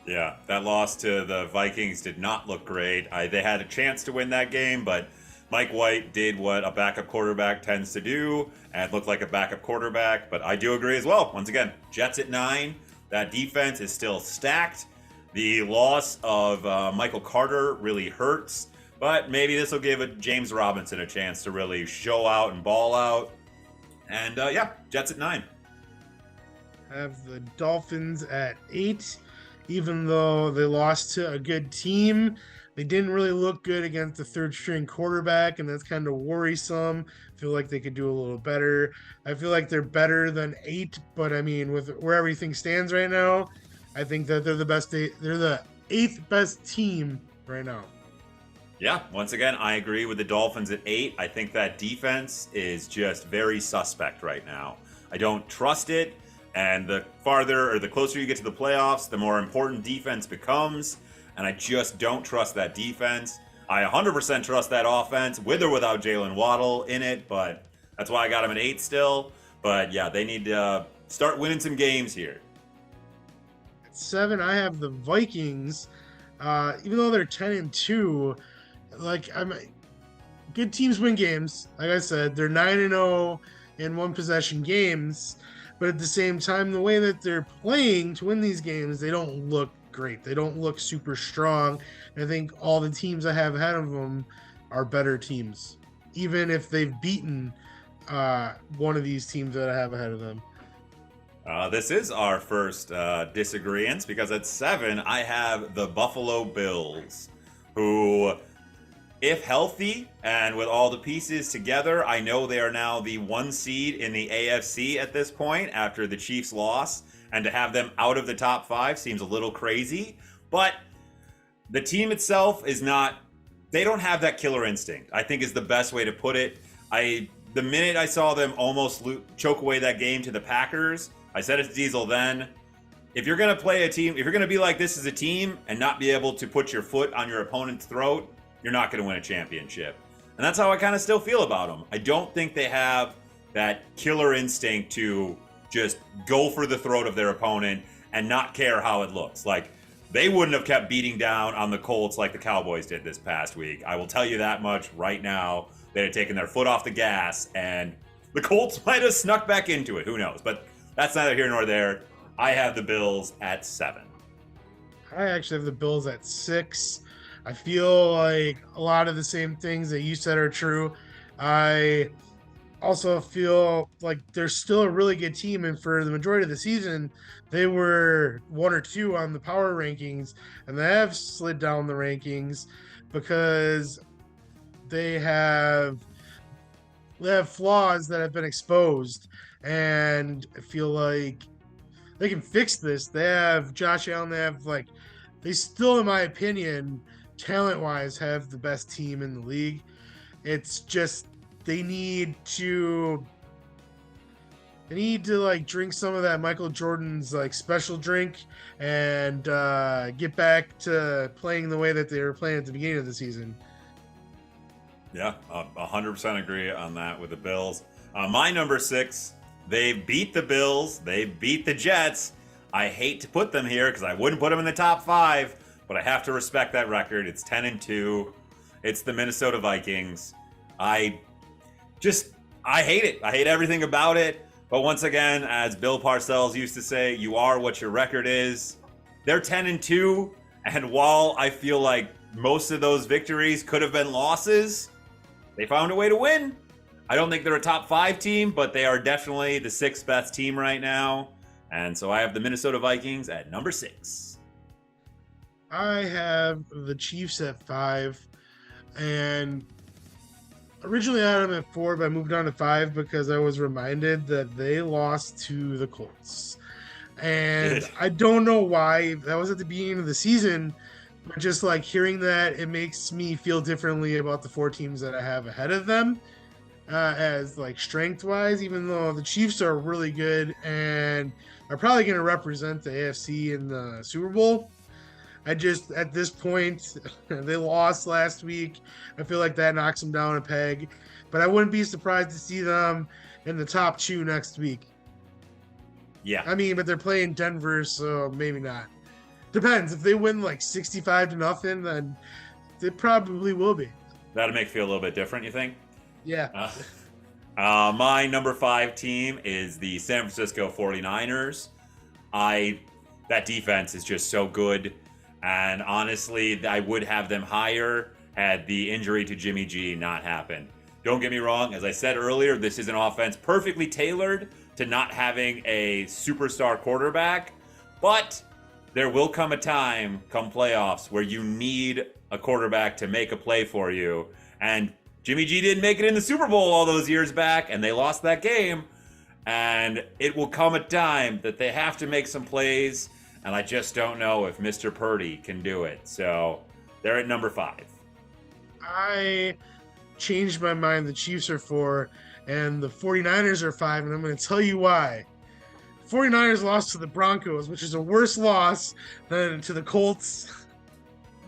Yeah, that loss to the Vikings did not look great. They had a chance to win that game, but Mike White did what a backup quarterback tends to do and looked like a backup quarterback. But I do agree as well. Once again, Jets at 9. That defense is still stacked. The loss of Michael Carter really hurts. But maybe this will give James Robinson a chance to really show out and ball out. And yeah, Jets at 9. I have the Dolphins at 8. Even though they lost to a good team, they didn't really look good against the third string quarterback, and that's kind of worrisome. I feel like they could do a little better. I feel like they're better than 8, but I mean, with where everything stands right now, I think that they're the best. They're the 8th best team right now. Yeah, once again, I agree with the Dolphins at 8. I think that defense is just very suspect right now. I don't trust it. And the farther or the closer you get to the playoffs, the more important defense becomes. And I just don't trust that defense. I 100% trust that offense, with or without Jalen Waddle in it. But that's why I got him at 8 still. But yeah, they need to start winning some games here. At 7, I have the Vikings. Even though they're 10-2, like good teams win games. Like I said, they're 9-0 in one possession games, but at the same time, the way that they're playing to win these games, they don't look great. They don't look super strong. I think all the teams I have ahead of them are better teams, even if they've beaten one of these teams that I have ahead of them. This is our first disagreement because at 7, I have the Buffalo Bills, who, if healthy and with all the pieces together, I know they are now the 1 seed in the AFC at this point after the Chiefs loss, and to have them out of the top 5 seems a little crazy, but the team itself is not, they don't have that killer instinct, I think is the best way to put it. The minute I saw them almost choke away that game to the Packers, I said it to Diesel then, if you're going to play a team, if you're going to be like this as a team and not be able to put your foot on your opponent's throat, you're not going to win a championship. And that's how I kind of still feel about them. I don't think they have that killer instinct to just go for the throat of their opponent and not care how it looks. Like, they wouldn't have kept beating down on the Colts like the Cowboys did this past week. I will tell you that much right now. They had taken their foot off the gas, and the Colts might have snuck back into it. Who knows? But that's neither here nor there. I have the Bills at 7. I actually have the Bills at 6. I feel like a lot of the same things that you said are true. I also feel like they're still a really good team, and for the majority of the season, they were 1 or 2 on the power rankings, and they have slid down the rankings because they have flaws that have been exposed, and I feel like they can fix this. They have Josh Allen. They still, in my opinion, talent-wise, have the best team in the league. It's just they need to like drink some of that Michael Jordan's like special drink and get back to playing the way that they were playing at the beginning of the season. Yeah, 100% agree on that with the Bills. My number 6, they beat the Bills. They beat the Jets. I hate to put them here because I wouldn't put them in the top 5, but I have to respect that record. It's 10-2. It's the Minnesota Vikings. I hate it. I hate everything about it. But once again, as Bill Parcells used to say, you are what your record is. They're 10-2, and while I feel like most of those victories could have been losses, they found a way to win. I don't think they're a top 5 team, but they are definitely the 6th best team right now. And so I have the Minnesota Vikings at number 6. I have the Chiefs at 5, and originally I had them at 4, but I moved on to 5 because I was reminded that they lost to the Colts. And I don't know why. That was at the beginning of the season. But just like hearing that, it makes me feel differently about the 4 teams that I have ahead of them as like strength-wise, even though the Chiefs are really good and are probably going to represent the AFC in the Super Bowl. At this point, they lost last week. I feel like that knocks them down a peg. But I wouldn't be surprised to see them in the top 2 next week. Yeah. I mean, but they're playing Denver, so maybe not. Depends. If they win like 65-0, then they probably will be. That'll make it feel a little bit different, you think? Yeah. My number 5 team is the San Francisco 49ers. That defense is just so good. And honestly, I would have them higher had the injury to Jimmy G not happened. Don't get me wrong. As I said earlier, this is an offense perfectly tailored to not having a superstar quarterback. But there will come a time, come playoffs, where you need a quarterback to make a play for you. And Jimmy G didn't make it in the Super Bowl all those years back, and they lost that game. And it will come a time that they have to make some plays, and I just don't know if Mr. Purdy can do it. So they're at number 5. I changed my mind. The Chiefs are 4, and the 49ers are 5, and I'm going to tell you why. 49ers lost to the Broncos, which is a worse loss than to the Colts.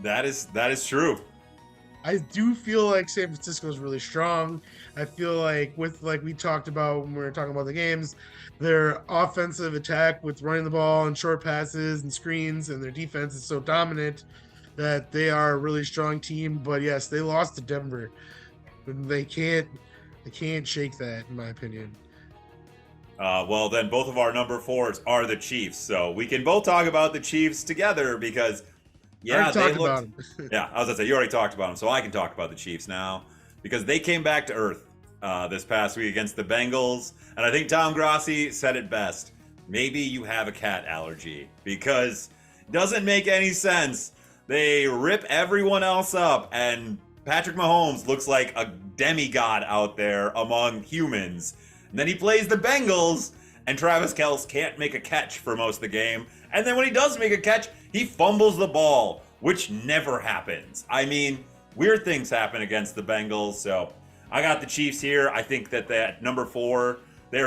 That is true. I do feel like San Francisco is really strong. I feel like with like we talked about when we were talking about the games, their offensive attack with running the ball and short passes and screens, and their defense is so dominant that they are a really strong team. But yes, they lost to Denver. They can't shake that, in my opinion. Well, then both of our number fours are the Chiefs, so we can both talk about the Chiefs together because, I already yeah, they talked about looked. them. Yeah, I was gonna say you already talked about them, so I can talk about the Chiefs now because they came back to earth this past week against the Bengals, and I think Tom Grossi said it best. Maybe you have a cat allergy because it doesn't make any sense. They rip everyone else up, and Patrick Mahomes looks like a demigod out there among humans. And then he plays the Bengals, and Travis Kelce can't make a catch for most of the game. And then when he does make a catch, he fumbles the ball, which never happens. I mean, weird things happen against the Bengals, so I got the Chiefs here. I think that number 4, they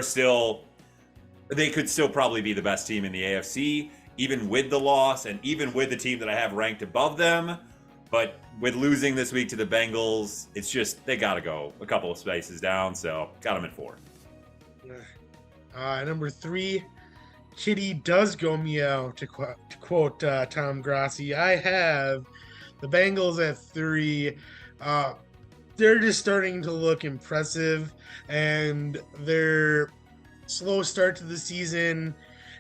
could still probably be the best team in the AFC, even with the loss and even with the team that I have ranked above them. But with losing this week to the Bengals, it's just they got to go a couple of spaces down, so got them at 4. Number 3, Kitty does go meow, to quote Tom Grossi. I have the Bengals at 3. They're just starting to look impressive, and their slow start to the season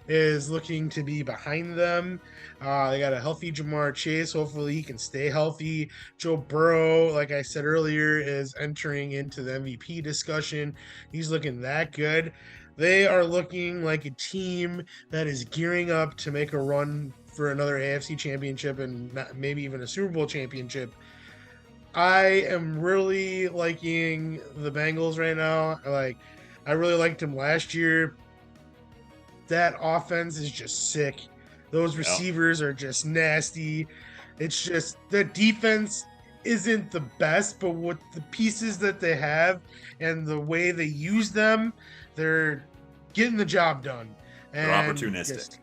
is looking to be behind them. They got a healthy Jamar Chase. Hopefully he can stay healthy. Joe Burrow, like I said earlier, is entering into the MVP discussion. He's looking that good. They are looking like a team that is gearing up to make a run for another AFC championship and maybe even a Super Bowl championship. I am really liking the Bengals right now. I really liked them last year. That offense is just sick. Those receivers are just nasty. It's just the defense isn't the best, but with the pieces that they have and the way they use them, they're getting the job done. They're And opportunistic.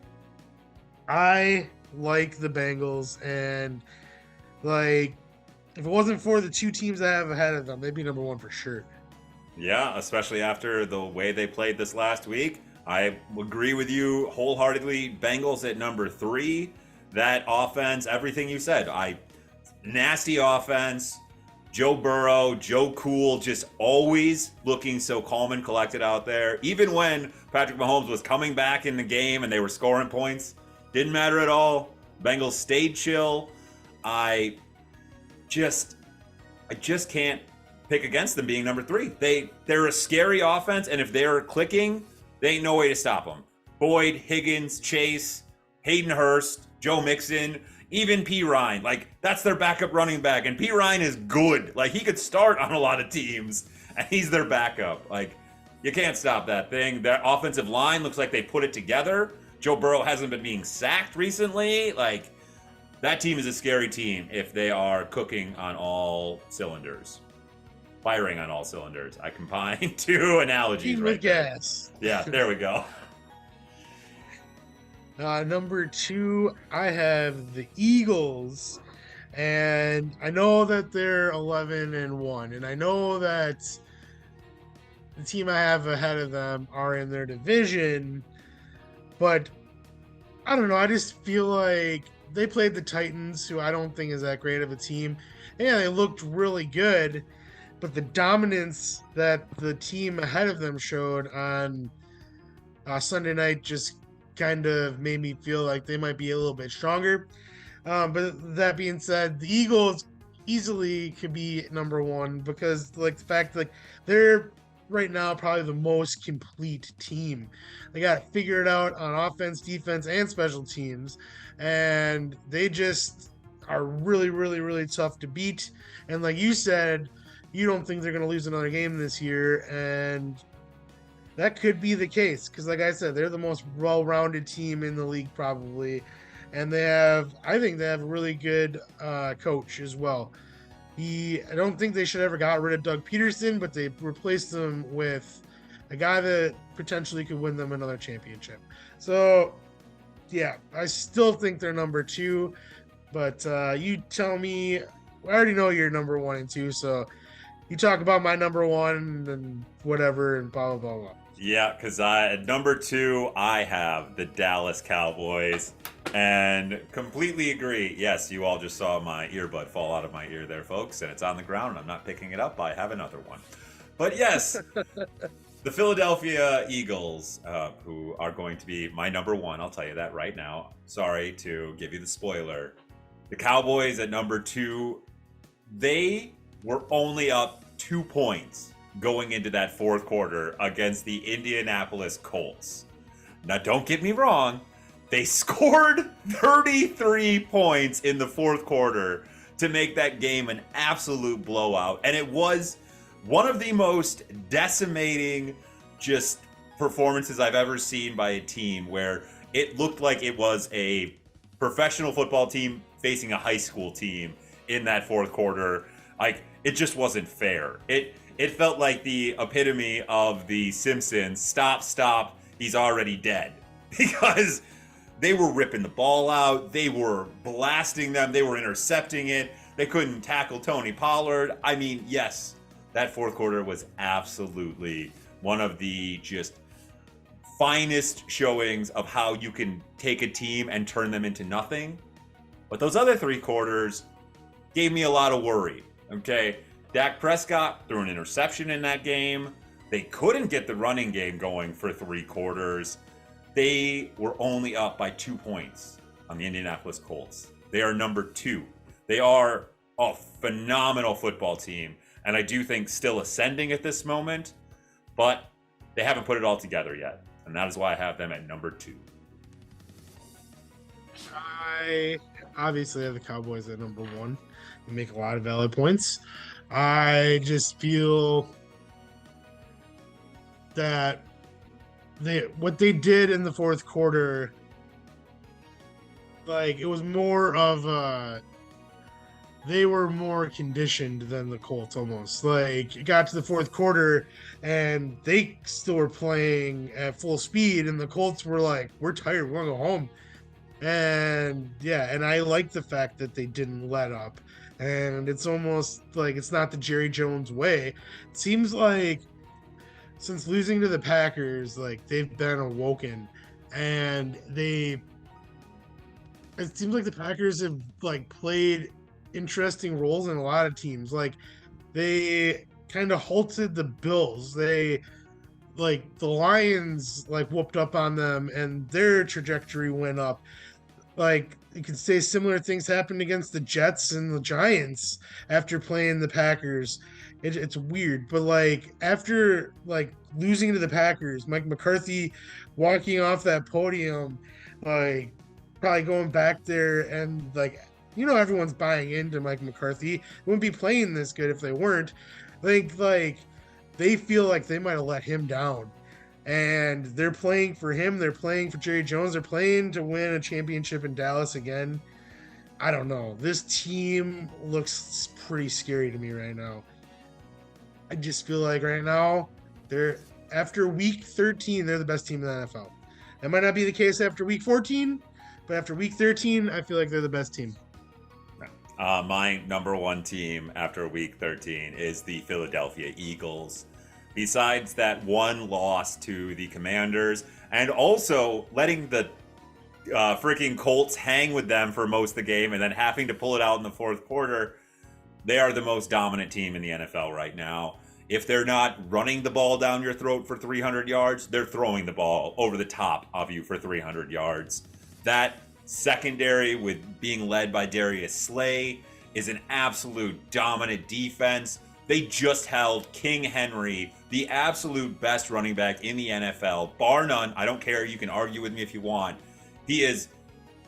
I like the Bengals, and like if it wasn't for the 2 teams I have ahead of them, they'd be number 1 for sure. Yeah, especially after the way they played this last week. I agree with you wholeheartedly. Bengals at number 3. That offense, everything you said. Nasty offense. Joe Burrow, Joe Cool, just always looking so calm and collected out there. Even when Patrick Mahomes was coming back in the game and they were scoring points, didn't matter at all. Bengals stayed chill. I just can't pick against them being number 3. They're a scary offense, and if they're clicking, there ain't no way to stop them. Boyd, Higgins, Chase, Hayden Hurst, Joe Mixon, even P. Ryan. Like, that's their backup running back, and P. Ryan is good. Like, he could start on a lot of teams, and he's their backup. Like, you can't stop that thing. Their offensive line looks like they put it together. Joe Burrow hasn't been being sacked recently. Like, that team is a scary team if they are cooking on all cylinders. Firing on all cylinders. I combined 2 analogies Team right with there. gas. Yeah, there we go. Number 2, I have the Eagles, and I know that they're 11-1, and I know that the team I have ahead of them are in their division, but I don't know. I just feel like they played the Titans, who I don't think is that great of a team. Yeah, they looked really good, but the dominance that the team ahead of them showed on Sunday night just kind of made me feel like they might be a little bit stronger. But that being said, the Eagles easily could be number 1 because like the fact like they're right now probably the most complete team. They got it figured out on offense, defense, and special teams, and they just are really, really, really tough to beat. And like you said, you don't think they're going to lose another game this year, and that could be the case because, like I said, they're the most well-rounded team in the league probably, and I think they have a really good coach as well. I don't think they should ever got rid of Doug Peterson, but they replaced him with a guy that potentially could win them another championship. So, yeah, I still think they're number 2, but you tell me I already know you're number 1 and 2, so you talk about my number 1 and whatever and blah blah blah blah. Yeah, because at number 2, I have the Dallas Cowboys. And completely agree. Yes, you all just saw my earbud fall out of my ear there, folks, and it's on the ground. And I'm not picking it up. I have another one. But yes, the Philadelphia Eagles, who are going to be my number 1, I'll tell you that right now. Sorry to give you the spoiler. The Cowboys at number 2, they were only up 2 points going into that fourth quarter against the Indianapolis Colts. Now, don't get me wrong. They scored 33 points in the fourth quarter to make that game an absolute blowout. And it was one of the most decimating just performances I've ever seen by a team, where it looked like it was a professional football team facing a high school team in that fourth quarter. Like, it just wasn't fair. It felt like the epitome of the Simpsons, stop, he's already dead. Because they were ripping the ball out. They were blasting them. They were intercepting it. They couldn't tackle Tony Pollard. I mean, yes, that fourth quarter was absolutely one of the just finest showings of how you can take a team and turn them into nothing. But those other 3 quarters gave me a lot of worry. Okay, Dak Prescott threw an interception in that game. They couldn't get the running game going for 3 quarters. They were only up by 2 points on the Indianapolis Colts. They are number 2. They are a phenomenal football team, and I do think still ascending at this moment, but they haven't put it all together yet, and that is why I have them at number 2. I obviously have the Cowboys at number 1. They make a lot of valid points. I just feel that what they did in the fourth quarter, like, it was more of they were more conditioned than the Colts almost. Like, it got to the fourth quarter and they still were playing at full speed, and the Colts were like, we're tired, we want to go home. And yeah, and I like the fact that they didn't let up. And it's almost like it's not the Jerry Jones way. It seems like since losing to the Packers, like, they've been awoken, and it seems like the Packers have, like, played interesting roles in a lot of teams. Like, they kind of halted the Bills. They, like, the Lions, like, whooped up on them and their trajectory went up. Like, you could say similar things happened against the Jets and the Giants after playing the Packers. It's weird, but, like, after, like, losing to the Packers, Mike McCarthy walking off that podium, like, probably going back there and, like, everyone's buying into Mike McCarthy. Wouldn't be playing this good if they weren't. I think, like, they feel like they might have let him down. And they're playing for him. They're playing for Jerry Jones. They're playing to win a championship in Dallas again. I don't know. This team looks pretty scary to me right now. I just feel like right now, after week 13, they're the best team in the NFL. That might not be the case after week 14, but after week 13, I feel like they're the best team. My number 1 team after week 13 is the Philadelphia Eagles. Besides that one loss to the Commanders, and also letting the freaking Colts hang with them for most of the game and then having to pull it out in the fourth quarter, they are the most dominant team in the NFL right now. If they're not running the ball down your throat for 300 yards, they're throwing the ball over the top of you for 300 yards. That secondary, with being led by Darius Slay, is an absolute dominant defense. They just held King Henry, the absolute best running back in the NFL, bar none. I don't care. You can argue with me if you want. He is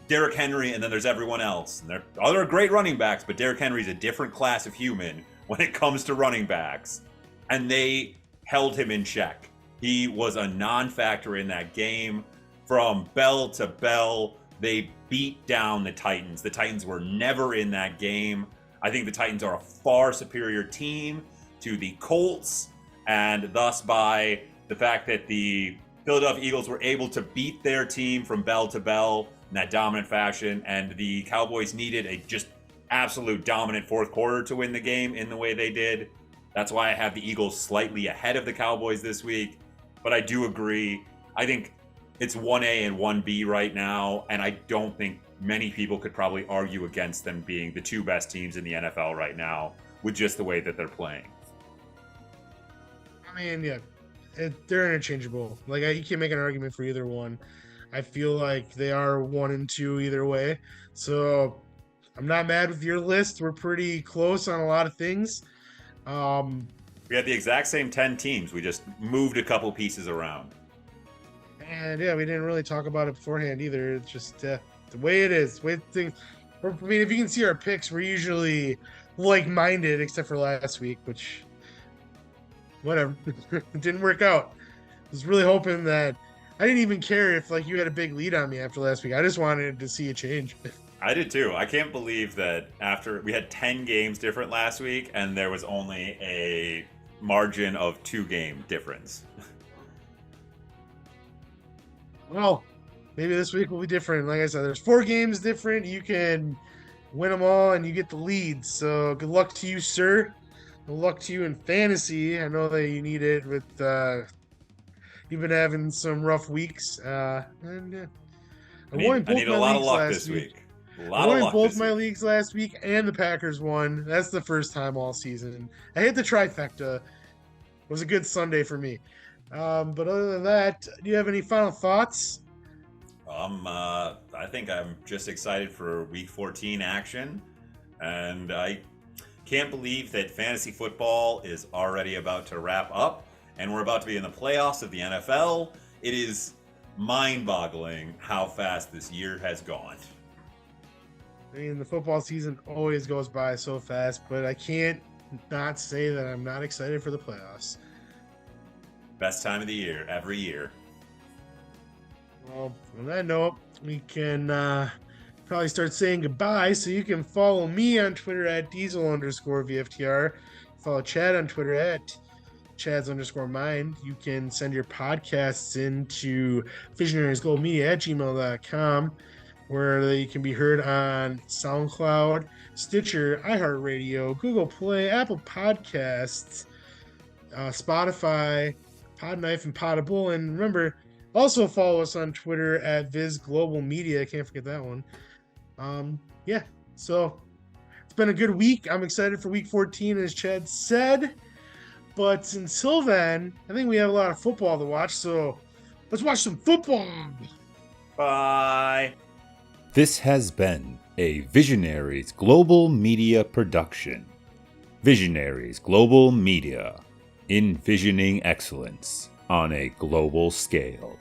Derrick Henry, and then there's everyone else. And they're other great running backs, but Derrick Henry's a different class of human when it comes to running backs. And they held him in check. He was a non-factor in that game. From bell to bell, they beat down the Titans. The Titans were never in that game. I think the Titans are a far superior team to the Colts, and thus by the fact that the Philadelphia Eagles were able to beat their team from bell to bell in that dominant fashion, and the Cowboys needed a just absolute dominant fourth quarter to win the game in the way they did. That's why I have the Eagles slightly ahead of the Cowboys this week. But I do agree. I think it's 1A and 1B right now, and I don't think many people could probably argue against them being the two best teams in the NFL right now with just the way that they're playing. I mean, yeah, they're interchangeable. Like, you can't make an argument for either one. I feel like they are 1 and 2 either way. So I'm not mad with your list. We're pretty close on a lot of things. We had the exact same 10 teams. We just moved a couple pieces around. And yeah, we didn't really talk about it beforehand either. It's just the way it is. The way things. I mean, if you can see our picks, we're usually like-minded, except for last week, which whatever, it didn't work out. I was really hoping that I didn't even care if like you had a big lead on me after last week. I just wanted to see a change. I did too. I can't believe that after we had 10 games different last week, and there was only a margin of 2-game difference. Well, maybe this week will be different. Like I said, there's 4 games different. You can win them all and you get the lead. So good luck to you, sir. Good luck to you in fantasy. I know that you need it with you've been having some rough weeks. I need a lot of luck this week. I won both my leagues last week, and the Packers won. That's the first time all season. I hit the trifecta. It was a good Sunday for me. But other than that, do you have any final thoughts? I think I'm just excited for Week 14 action, and I can't believe that fantasy football is already about to wrap up, and we're about to be in the playoffs of the NFL. It is mind-boggling how fast this year has gone. I mean, the football season always goes by so fast, but I can't not say that I'm not excited for the playoffs. Best time of the year, every year. Well, on that note, we can probably start saying goodbye. So you can follow me on Twitter at diesel_VFTR. Follow Chad on Twitter at Chads_mind. You can send your podcasts into visionariesgoldmedia@gmail.com, where they can be heard on SoundCloud, Stitcher, iHeartRadio, Google Play, Apple Podcasts, Spotify, Podknife, and Potable. And remember, also follow us on Twitter at VizGlobalMedia. Can't forget that one. Yeah, so it's been a good week. I'm excited for Week 14, as Chad said. But until then, I think we have a lot of football to watch, so let's watch some football. Bye. This has been a Visionaries Global Media production. Visionaries Global Media, envisioning excellence on a global scale.